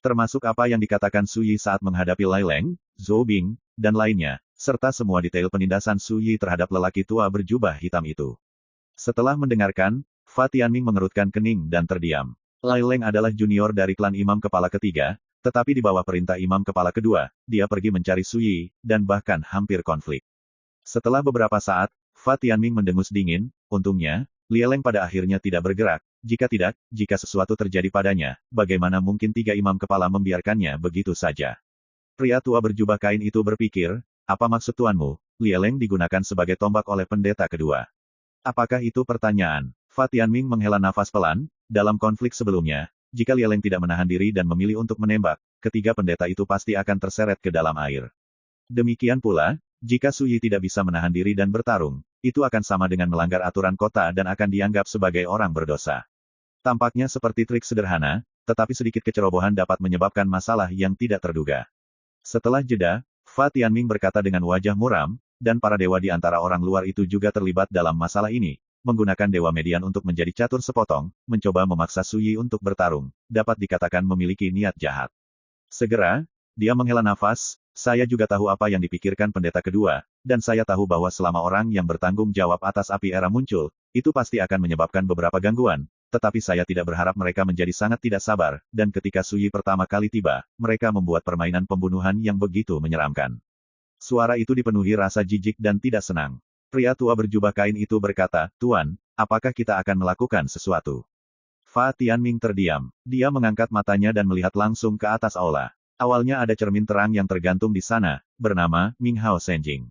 Termasuk apa yang dikatakan Suyi saat menghadapi Lai Leng, Zhou Bing, dan lainnya, serta semua detail penindasan Suyi terhadap lelaki tua berjubah hitam itu. Setelah mendengarkan, Fa Tianming mengerutkan kening dan terdiam. Lai Leng adalah junior dari klan imam kepala ketiga, tetapi di bawah perintah imam kepala kedua, dia pergi mencari Suyi, dan bahkan hampir konflik. Setelah beberapa saat, Fa Tianming mendengus dingin, untungnya, Lie Leng pada akhirnya tidak bergerak, jika sesuatu terjadi padanya, bagaimana mungkin 3 imam kepala membiarkannya begitu saja. Pria tua berjubah kain itu berpikir, apa maksud tuanmu? Lie Leng digunakan sebagai tombak oleh pendeta kedua. Apakah itu pertanyaan? Fa Tianming menghela nafas pelan, dalam konflik sebelumnya, jika Lie Leng tidak menahan diri dan memilih untuk menembak, ketiga pendeta itu pasti akan terseret ke dalam air. Demikian pula, jika Suyi tidak bisa menahan diri dan bertarung, itu akan sama dengan melanggar aturan kota dan akan dianggap sebagai orang berdosa. Tampaknya seperti trik sederhana, tetapi sedikit kecerobohan dapat menyebabkan masalah yang tidak terduga. Setelah jeda, Fa Tianming berkata dengan wajah muram, dan para dewa di antara orang luar itu juga terlibat dalam masalah ini, menggunakan dewa median untuk menjadi catur sepotong, mencoba memaksa Suyi untuk bertarung, dapat dikatakan memiliki niat jahat. Segera, dia menghela nafas. Saya juga tahu apa yang dipikirkan pendeta kedua, dan saya tahu bahwa selama orang yang bertanggung jawab atas api era muncul, itu pasti akan menyebabkan beberapa gangguan, tetapi saya tidak berharap mereka menjadi sangat tidak sabar, dan ketika Suyi pertama kali tiba, mereka membuat permainan pembunuhan yang begitu menyeramkan. Suara itu dipenuhi rasa jijik dan tidak senang. Pria tua berjubah kain itu berkata, Tuan, apakah kita akan melakukan sesuatu? Fa Tianming terdiam. Dia mengangkat matanya dan melihat langsung ke atas aula. Awalnya ada cermin terang yang tergantung di sana, bernama Ming Hao Senjing.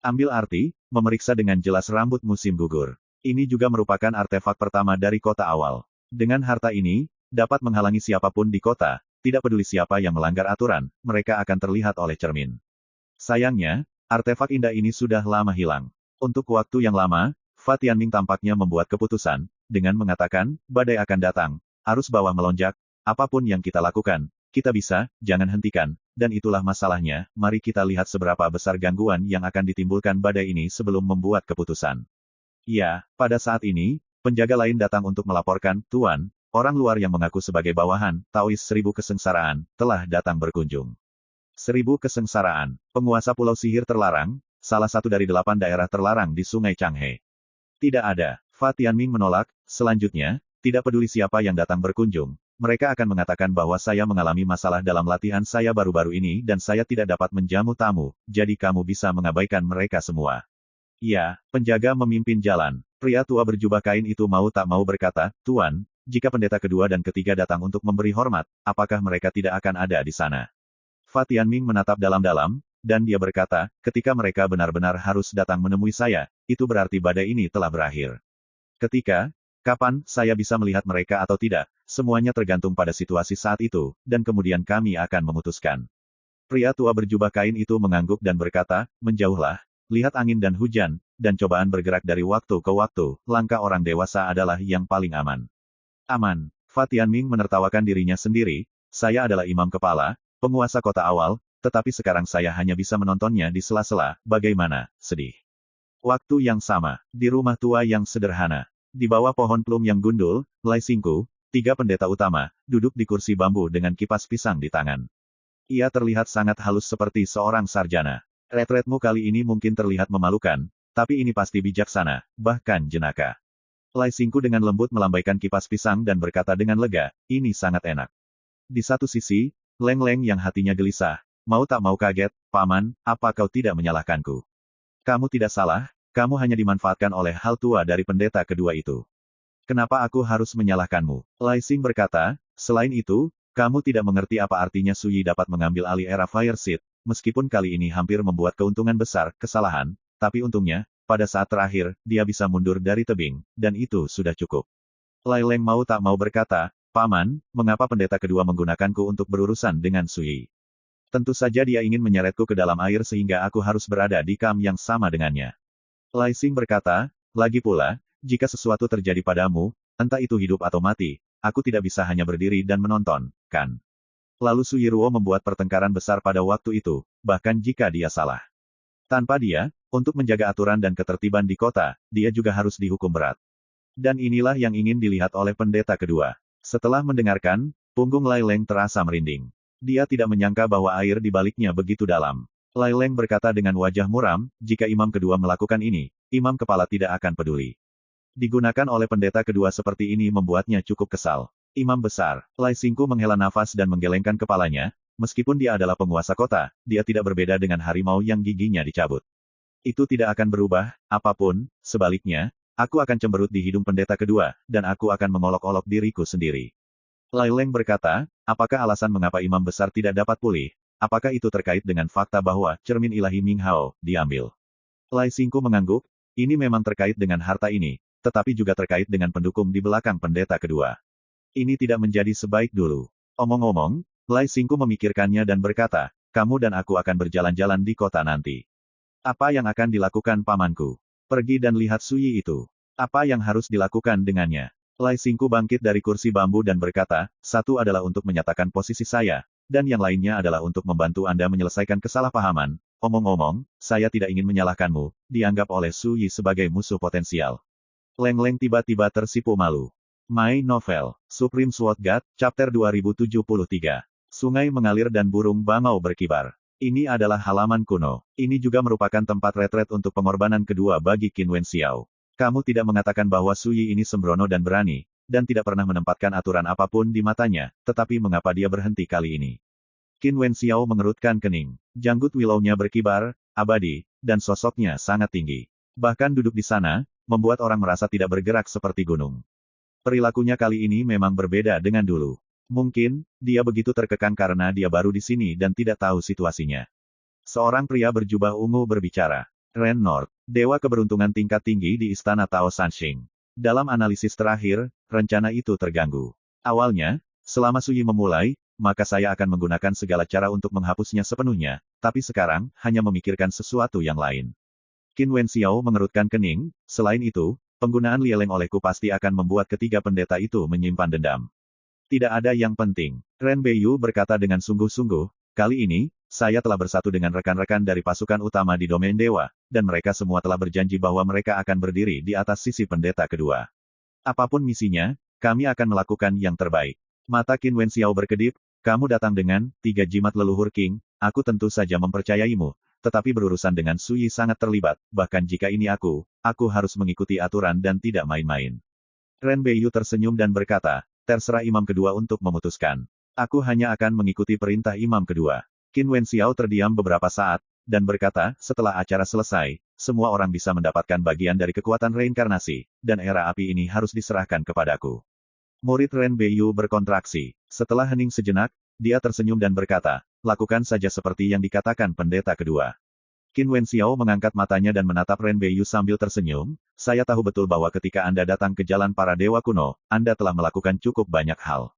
Ambil arti, memeriksa dengan jelas rambut musim gugur. Ini juga merupakan artefak pertama dari kota awal. Dengan harta ini, dapat menghalangi siapapun di kota, tidak peduli siapa yang melanggar aturan, mereka akan terlihat oleh cermin. Sayangnya, artefak indah ini sudah lama hilang. Untuk waktu yang lama, Fa Tianming tampaknya membuat keputusan, dengan mengatakan, badai akan datang, arus bawah melonjak, apapun yang kita lakukan, kita bisa, jangan hentikan, dan itulah masalahnya, mari kita lihat seberapa besar gangguan yang akan ditimbulkan badai ini sebelum membuat keputusan. Ya, pada saat ini, penjaga lain datang untuk melaporkan, Tuan, orang luar yang mengaku sebagai bawahan, Taois 1000 kesengsaraan, telah datang berkunjung. 1000 kesengsaraan, penguasa pulau sihir terlarang, salah satu dari 8 daerah terlarang di Sungai Changhe. Tidak ada, Fa Tianming menolak, selanjutnya, tidak peduli siapa yang datang berkunjung. Mereka akan mengatakan bahwa saya mengalami masalah dalam latihan saya baru-baru ini dan saya tidak dapat menjamu tamu, jadi kamu bisa mengabaikan mereka semua. Ya, penjaga memimpin jalan. Pria tua berjubah kain itu mau tak mau berkata, Tuan, jika pendeta kedua dan ketiga datang untuk memberi hormat, apakah mereka tidak akan ada di sana? Fa Tianming menatap dalam-dalam, dan dia berkata, ketika mereka benar-benar harus datang menemui saya, itu berarti badai ini telah berakhir. Kapan saya bisa melihat mereka atau tidak, semuanya tergantung pada situasi saat itu, dan kemudian kami akan memutuskan. Pria tua berjubah kain itu mengangguk dan berkata, menjauhlah, lihat angin dan hujan, dan cobaan bergerak dari waktu ke waktu, langkah orang dewasa adalah yang paling aman. Aman. Fa Tianming menertawakan dirinya sendiri, saya adalah imam kepala, penguasa kota awal, tetapi sekarang saya hanya bisa menontonnya di sela-sela, bagaimana, sedih. Waktu yang sama, di rumah tua yang sederhana. Di bawah pohon plum yang gundul, Lai Xingku, 3 pendeta utama, duduk di kursi bambu dengan kipas pisang di tangan. Ia terlihat sangat halus seperti seorang sarjana. Retretmu kali ini mungkin terlihat memalukan, tapi ini pasti bijaksana, bahkan jenaka. Lai Xingku dengan lembut melambaikan kipas pisang dan berkata dengan lega, ini sangat enak. Di satu sisi, Leng Leng yang hatinya gelisah, mau tak mau kaget, Paman, apa kau tidak menyalahkanku? Kamu tidak salah. Kamu hanya dimanfaatkan oleh hal tua dari pendeta kedua itu. Kenapa aku harus menyalahkanmu? Lai Xing berkata, selain itu, kamu tidak mengerti apa artinya Suyi dapat mengambil alih era Fire Seed, meskipun kali ini hampir membuat keuntungan besar, kesalahan, tapi untungnya, pada saat terakhir, dia bisa mundur dari tebing, dan itu sudah cukup. Lai Leng mau tak mau berkata, Paman, mengapa pendeta kedua menggunakanku untuk berurusan dengan Suyi? Tentu saja dia ingin menyeretku ke dalam air sehingga aku harus berada di kam yang sama dengannya. Lai Xing berkata, lagi pula, jika sesuatu terjadi padamu, entah itu hidup atau mati, aku tidak bisa hanya berdiri dan menonton, kan? Lalu Suyi Ruo membuat pertengkaran besar pada waktu itu, bahkan jika dia salah. Tanpa dia, untuk menjaga aturan dan ketertiban di kota, dia juga harus dihukum berat. Dan inilah yang ingin dilihat oleh pendeta kedua. Setelah mendengarkan, punggung Lai Leng terasa merinding. Dia tidak menyangka bahwa air di baliknya begitu dalam. Lai Leng berkata dengan wajah muram, jika imam kedua melakukan ini, imam kepala tidak akan peduli. Digunakan oleh pendeta kedua seperti ini membuatnya cukup kesal. Imam besar, Lai Xingku menghela nafas dan menggelengkan kepalanya, meskipun dia adalah penguasa kota, dia tidak berbeda dengan harimau yang giginya dicabut. Itu tidak akan berubah, apapun, sebaliknya, aku akan cemberut di hidung pendeta kedua, dan aku akan mengolok-olok diriku sendiri. Lai Leng berkata, apakah alasan mengapa imam besar tidak dapat pulih? Apakah itu terkait dengan fakta bahwa cermin ilahi Ming Hao diambil? Lai Xingku mengangguk, ini memang terkait dengan harta ini, tetapi juga terkait dengan pendukung di belakang pendeta kedua. Ini tidak menjadi sebaik dulu. Omong-omong, Lai Xingku memikirkannya dan berkata, kamu dan aku akan berjalan-jalan di kota nanti. Apa yang akan dilakukan pamanku? Pergi dan lihat Suyi itu. Apa yang harus dilakukan dengannya? Lai Xingku bangkit dari kursi bambu dan berkata, satu adalah untuk menyatakan posisi saya, dan yang lainnya adalah untuk membantu Anda menyelesaikan kesalahpahaman. Omong-omong, saya tidak ingin menyalahkanmu, dianggap oleh Suyi sebagai musuh potensial. Leng Leng tiba-tiba tersipu malu. My Novel, Supreme Sword God, Chapter 2073. Sungai mengalir dan burung bangau berkibar. Ini adalah halaman kuno. Ini juga merupakan tempat retret untuk pengorbanan kedua bagi Qin Wenxiao. Kamu tidak mengatakan bahwa Suyi ini sembrono dan berani, dan tidak pernah menempatkan aturan apapun di matanya, tetapi mengapa dia berhenti kali ini? Qin Wenxiao mengerutkan kening. Janggut Willow-nya berkibar, abadi, dan sosoknya sangat tinggi. Bahkan duduk di sana, membuat orang merasa tidak bergerak seperti gunung. Perilakunya kali ini memang berbeda dengan dulu. Mungkin, dia begitu terkekang karena dia baru di sini dan tidak tahu situasinya. Seorang pria berjubah ungu berbicara. Ren Nord, Dewa Keberuntungan tingkat tinggi di Istana Tao Sanxing. Dalam analisis terakhir, rencana itu terganggu. Awalnya, selama Suyi memulai, maka saya akan menggunakan segala cara untuk menghapusnya sepenuhnya, tapi sekarang, hanya memikirkan sesuatu yang lain. Qin Wenxiao mengerutkan kening, selain itu, penggunaan Lieleng olehku pasti akan membuat ketiga pendeta itu menyimpan dendam. Tidak ada yang penting. Ren Beiyu berkata dengan sungguh-sungguh, kali ini, saya telah bersatu dengan rekan-rekan dari pasukan utama di domain dewa, dan mereka semua telah berjanji bahwa mereka akan berdiri di atas sisi pendeta kedua. Apapun misinya, kami akan melakukan yang terbaik. Mata Qin Wenxiao berkedip, kamu datang dengan 3 jimat leluhur King, aku tentu saja mempercayaimu, tetapi berurusan dengan Suyi sangat terlibat, bahkan jika ini aku harus mengikuti aturan dan tidak main-main. Ren Beiyu tersenyum dan berkata, terserah imam kedua untuk memutuskan. Aku hanya akan mengikuti perintah imam kedua. Qin Wenxiao terdiam beberapa saat, dan berkata, setelah acara selesai, semua orang bisa mendapatkan bagian dari kekuatan reinkarnasi, dan era api ini harus diserahkan kepadaku. Murid Ren Beiyu berkontraksi. Setelah hening sejenak, dia tersenyum dan berkata, lakukan saja seperti yang dikatakan pendeta kedua. Qin Wenxiao mengangkat matanya dan menatap Ren Beiyu sambil tersenyum, saya tahu betul bahwa ketika Anda datang ke jalan para dewa kuno, Anda telah melakukan cukup banyak hal.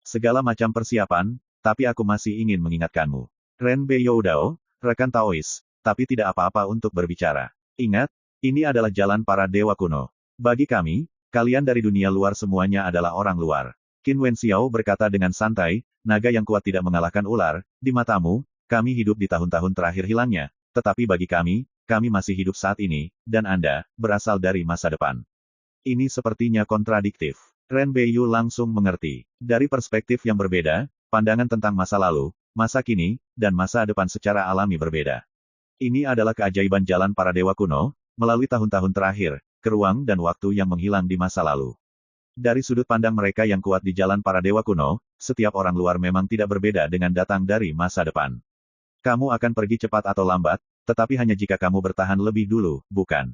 Segala macam persiapan, tapi aku masih ingin mengingatkanmu. Ren Beiyu Dao, rekan Taois, tapi tidak apa-apa untuk berbicara. Ingat, ini adalah jalan para dewa kuno. Bagi kami, kalian dari dunia luar semuanya adalah orang luar. Qin Wenxiao berkata dengan santai, naga yang kuat tidak mengalahkan ular, di matamu, kami hidup di tahun-tahun terakhir hilangnya. Tetapi bagi kami masih hidup saat ini, dan Anda, berasal dari masa depan. Ini sepertinya kontradiktif. Ren Beiyu langsung mengerti. Dari perspektif yang berbeda, pandangan tentang masa lalu, masa kini, dan masa depan secara alami berbeda. Ini adalah keajaiban jalan para dewa kuno, melalui tahun-tahun terakhir, ke ruang dan waktu yang menghilang di masa lalu. Dari sudut pandang mereka yang kuat di jalan para dewa kuno, setiap orang luar memang tidak berbeda dengan datang dari masa depan. Kamu akan pergi cepat atau lambat, tetapi hanya jika kamu bertahan lebih dulu, bukan?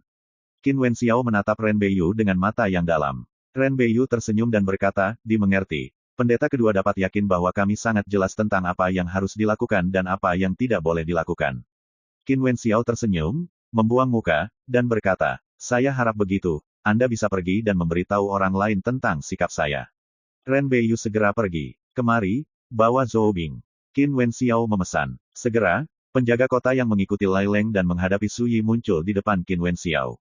Qin Wenxiao menatap Ren Beiyu dengan mata yang dalam. Ren Beiyu tersenyum dan berkata, dimengerti. Pendeta kedua dapat yakin bahwa kami sangat jelas tentang apa yang harus dilakukan dan apa yang tidak boleh dilakukan. Qin Wenxiao tersenyum, membuang muka, dan berkata, saya harap begitu, Anda bisa pergi dan memberitahu orang lain tentang sikap saya. Ren Beiyu segera pergi. Kemari, bawa Zhou Bing. Qin Wenxiao memesan. Segera, penjaga kota yang mengikuti Lai Leng dan menghadapi Su Yi muncul di depan Qin Wenxiao.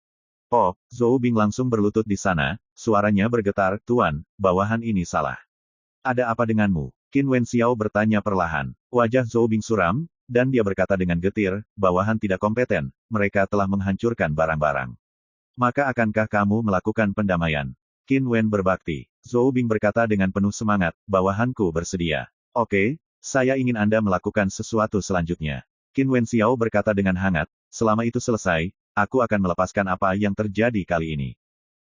Oh, Zhou Bing langsung berlutut di sana, suaranya bergetar, Tuan, bawahan ini salah. Ada apa denganmu? Qin Wenxiao bertanya perlahan. Wajah Zhou Bing suram, dan dia berkata dengan getir, bawahan tidak kompeten, mereka telah menghancurkan barang-barang. Maka akankah kamu melakukan pendamaian? Qin Wen berbakti. Zhou Bing berkata dengan penuh semangat, bawahanku bersedia. Oke. Saya ingin Anda melakukan sesuatu selanjutnya. Qin Wenxiao berkata dengan hangat, selama itu selesai, aku akan melepaskan apa yang terjadi kali ini.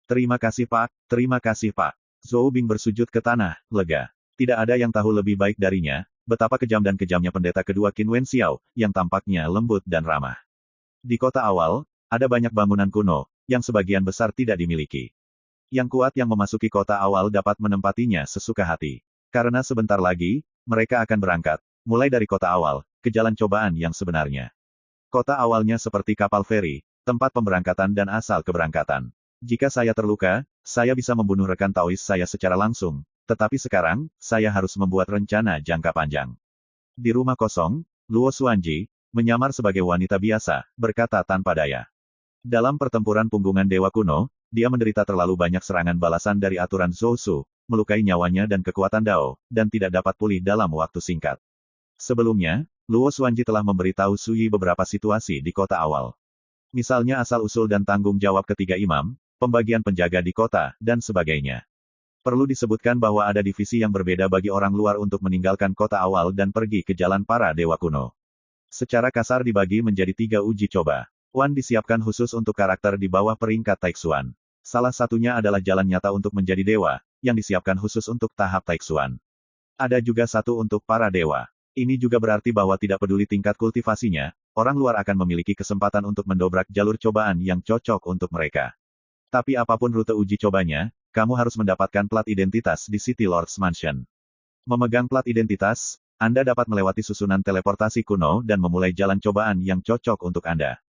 Terima kasih Pak, terima kasih Pak. Zhou Bing bersujud ke tanah, lega. Tidak ada yang tahu lebih baik darinya, betapa kejam dan kejamnya pendeta kedua Qin Wenxiao, yang tampaknya lembut dan ramah. Di kota awal, ada banyak bangunan kuno, yang sebagian besar tidak dimiliki. Yang kuat yang memasuki kota awal dapat menempatinya sesuka hati. Karena sebentar lagi, mereka akan berangkat, mulai dari kota awal, ke jalan cobaan yang sebenarnya. Kota awalnya seperti kapal feri, tempat pemberangkatan dan asal keberangkatan. Jika saya terluka, saya bisa membunuh rekan Taois saya secara langsung, tetapi sekarang, saya harus membuat rencana jangka panjang. Di rumah kosong, Luo Xuanji, menyamar sebagai wanita biasa, berkata tanpa daya. Dalam pertempuran punggungan dewa kuno, dia menderita terlalu banyak serangan balasan dari aturan Zhou Su, melukai nyawanya dan kekuatan Dao, dan tidak dapat pulih dalam waktu singkat. Sebelumnya, Luo Xuanji telah memberitahu Su Yi beberapa situasi di kota awal. Misalnya asal-usul dan tanggung jawab ketiga imam, pembagian penjaga di kota, dan sebagainya. Perlu disebutkan bahwa ada divisi yang berbeda bagi orang luar untuk meninggalkan kota awal dan pergi ke jalan para dewa kuno. Secara kasar dibagi menjadi 3 uji coba. Wan disiapkan khusus untuk karakter di bawah peringkat Taixuan. Salah satunya adalah jalan nyata untuk menjadi dewa, yang disiapkan khusus untuk tahap Taixuan. Ada juga satu untuk para dewa. Ini juga berarti bahwa tidak peduli tingkat kultivasinya, orang luar akan memiliki kesempatan untuk mendobrak jalur cobaan yang cocok untuk mereka. Tapi apapun rute uji cobanya, kamu harus mendapatkan plat identitas di City Lord's Mansion. Memegang plat identitas, Anda dapat melewati susunan teleportasi kuno dan memulai jalan cobaan yang cocok untuk Anda.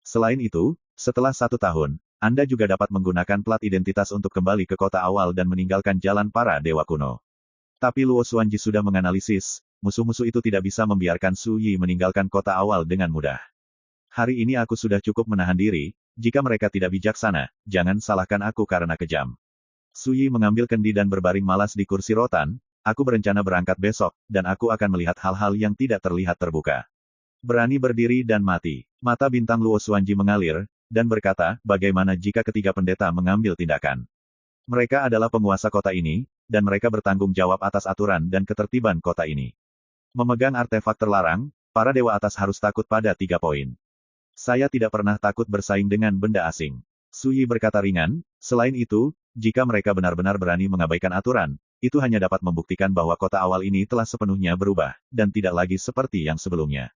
Selain itu, setelah 1 tahun, Anda juga dapat menggunakan plat identitas untuk kembali ke kota awal dan meninggalkan jalan para dewa kuno. Tapi Luo Xuanji sudah menganalisis, musuh-musuh itu tidak bisa membiarkan Su Yi meninggalkan kota awal dengan mudah. Hari ini aku sudah cukup menahan diri, jika mereka tidak bijaksana, jangan salahkan aku karena kejam. Su Yi mengambil kendi dan berbaring malas di kursi rotan, aku berencana berangkat besok, dan aku akan melihat hal-hal yang tidak terlihat terbuka. Berani berdiri dan mati. Mata bintang Luo Xuanji mengalir, dan berkata, bagaimana jika ketiga pendeta mengambil tindakan? Mereka adalah penguasa kota ini, dan mereka bertanggung jawab atas aturan dan ketertiban kota ini. Memegang artefak terlarang, para dewa atas harus takut pada 3 poin. Saya tidak pernah takut bersaing dengan benda asing. Su Yi berkata ringan, selain itu, jika mereka benar-benar berani mengabaikan aturan, itu hanya dapat membuktikan bahwa kota awal ini telah sepenuhnya berubah, dan tidak lagi seperti yang sebelumnya.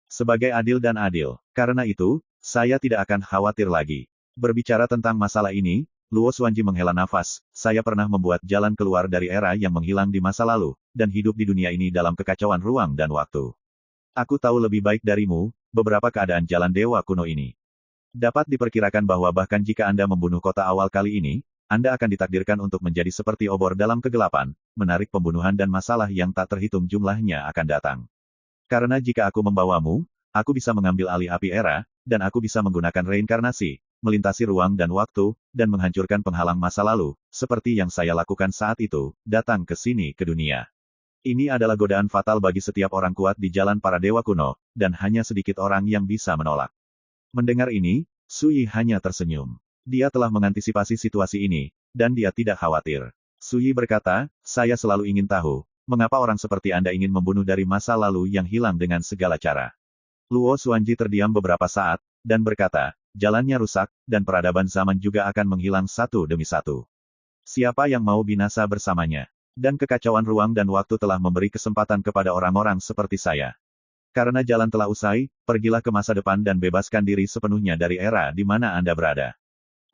Sebagai adil dan adil. Karena itu, Saya tidak akan khawatir lagi. Berbicara tentang masalah ini, Luo Xuanji menghela nafas, saya pernah membuat jalan keluar dari era yang menghilang di masa lalu, dan hidup di dunia ini dalam kekacauan ruang dan waktu. Aku tahu lebih baik darimu, beberapa keadaan jalan dewa kuno ini. Dapat diperkirakan bahwa bahkan jika Anda membunuh kota awal kali ini, Anda akan ditakdirkan untuk menjadi seperti obor dalam kegelapan, menarik pembunuhan dan masalah yang tak terhitung jumlahnya akan datang. Karena jika aku membawamu, aku bisa mengambil alih api era, dan aku bisa menggunakan reinkarnasi, melintasi ruang dan waktu, dan menghancurkan penghalang masa lalu, seperti yang saya lakukan saat itu, datang ke sini ke dunia. Ini adalah godaan fatal bagi setiap orang kuat di jalan para dewa kuno, dan hanya sedikit orang yang bisa menolak. Mendengar ini, Sui hanya tersenyum. Dia telah mengantisipasi situasi ini, dan dia tidak khawatir. Sui berkata, saya selalu ingin tahu, mengapa orang seperti Anda ingin membunuh dari masa lalu yang hilang dengan segala cara. Luo Xuanji terdiam beberapa saat, dan berkata, jalannya rusak, dan peradaban zaman juga akan menghilang satu demi satu. Siapa yang mau binasa bersamanya? Dan kekacauan ruang dan waktu telah memberi kesempatan kepada orang-orang seperti saya. Karena jalan telah usai, pergilah ke masa depan dan bebaskan diri sepenuhnya dari era di mana Anda berada.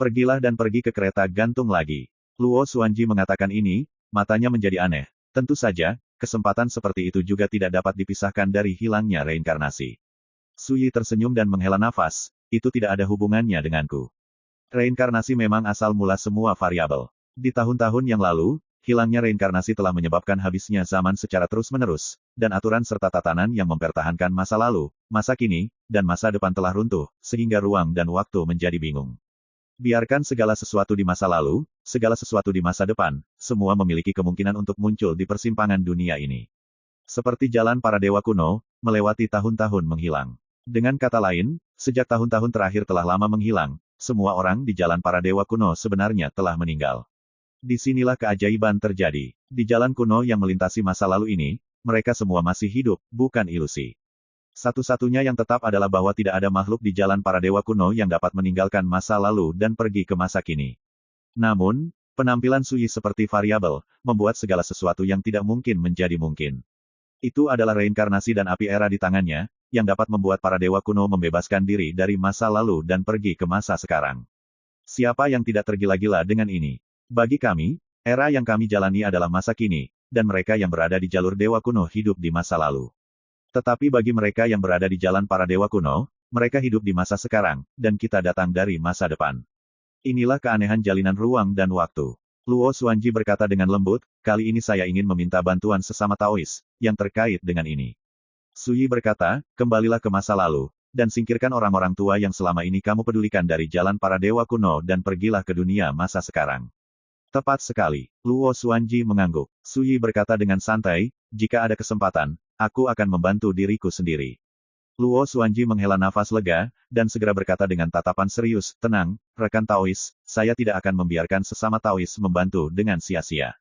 Pergilah dan pergi ke kereta gantung lagi. Luo Xuanji mengatakan ini, matanya menjadi aneh. Tentu saja, kesempatan seperti itu juga tidak dapat dipisahkan dari hilangnya reinkarnasi. Sui tersenyum dan menghela nafas, itu tidak ada hubungannya denganku. Reinkarnasi memang asal mula semua variabel. Di tahun-tahun yang lalu, hilangnya reinkarnasi telah menyebabkan habisnya zaman secara terus-menerus, dan aturan serta tatanan yang mempertahankan masa lalu, masa kini, dan masa depan telah runtuh, sehingga ruang dan waktu menjadi bingung. Biarkan segala sesuatu di masa lalu, segala sesuatu di masa depan, semua memiliki kemungkinan untuk muncul di persimpangan dunia ini. Seperti jalan para dewa kuno, melewati tahun-tahun menghilang. Dengan kata lain, sejak tahun-tahun terakhir telah lama menghilang, semua orang di jalan para dewa kuno sebenarnya telah meninggal. Disinilah keajaiban terjadi. Di jalan kuno yang melintasi masa lalu ini, mereka semua masih hidup, bukan ilusi. Satu-satunya yang tetap adalah bahwa tidak ada makhluk di jalan para dewa kuno yang dapat meninggalkan masa lalu dan pergi ke masa kini. Namun, penampilan Sui seperti variabel, membuat segala sesuatu yang tidak mungkin menjadi mungkin. Itu adalah reinkarnasi dan api era di tangannya, yang dapat membuat para dewa kuno membebaskan diri dari masa lalu dan pergi ke masa sekarang. Siapa yang tidak tergila-gila dengan ini? Bagi kami, era yang kami jalani adalah masa kini, dan mereka yang berada di jalur dewa kuno hidup di masa lalu. Tetapi bagi mereka yang berada di jalan para dewa kuno, mereka hidup di masa sekarang, dan kita datang dari masa depan. Inilah keanehan jalinan ruang dan waktu. Luo Xuanji berkata dengan lembut, kali ini saya ingin meminta bantuan sesama Taois, yang terkait dengan ini. Sui berkata, kembalilah ke masa lalu, dan singkirkan orang-orang tua yang selama ini kamu pedulikan dari jalan para dewa kuno dan pergilah ke dunia masa sekarang. Tepat sekali. Luo Xuanji mengangguk. Sui berkata dengan santai, jika ada kesempatan, aku akan membantu diriku sendiri. Luo Xuanji menghela nafas lega, dan segera berkata dengan tatapan serius, tenang, rekan Taois, saya tidak akan membiarkan sesama Taois membantu dengan sia-sia.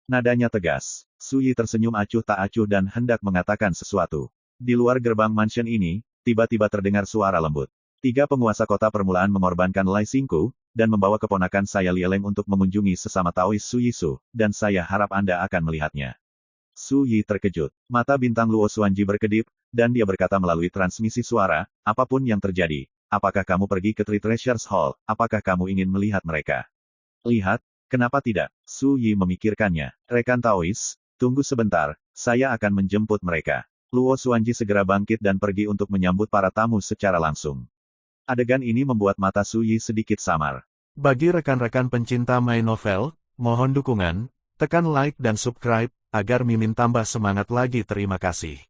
Nadanya tegas. Sui tersenyum acuh tak acuh dan hendak mengatakan sesuatu. Di luar gerbang mansion ini, tiba-tiba terdengar suara lembut. 3 penguasa kota permulaan mengorbankan Lai Xingku, dan membawa keponakan saya Lieleng untuk mengunjungi sesama Taois Su Yisu, dan saya harap Anda akan melihatnya. Su Yi terkejut. Mata bintang Luo Xuanji berkedip, dan dia berkata melalui transmisi suara, apapun yang terjadi, apakah kamu pergi ke Three Treasures Hall, apakah kamu ingin melihat mereka? Lihat, kenapa tidak? Su Yi memikirkannya. Rekan Taois, tunggu sebentar, saya akan menjemput mereka. Luo Xuanji segera bangkit dan pergi untuk menyambut para tamu secara langsung. Adegan ini membuat mata Su Yi sedikit samar. Bagi rekan-rekan pencinta My Novel, mohon dukungan, tekan like dan subscribe, agar Mimin tambah semangat lagi. Terima kasih.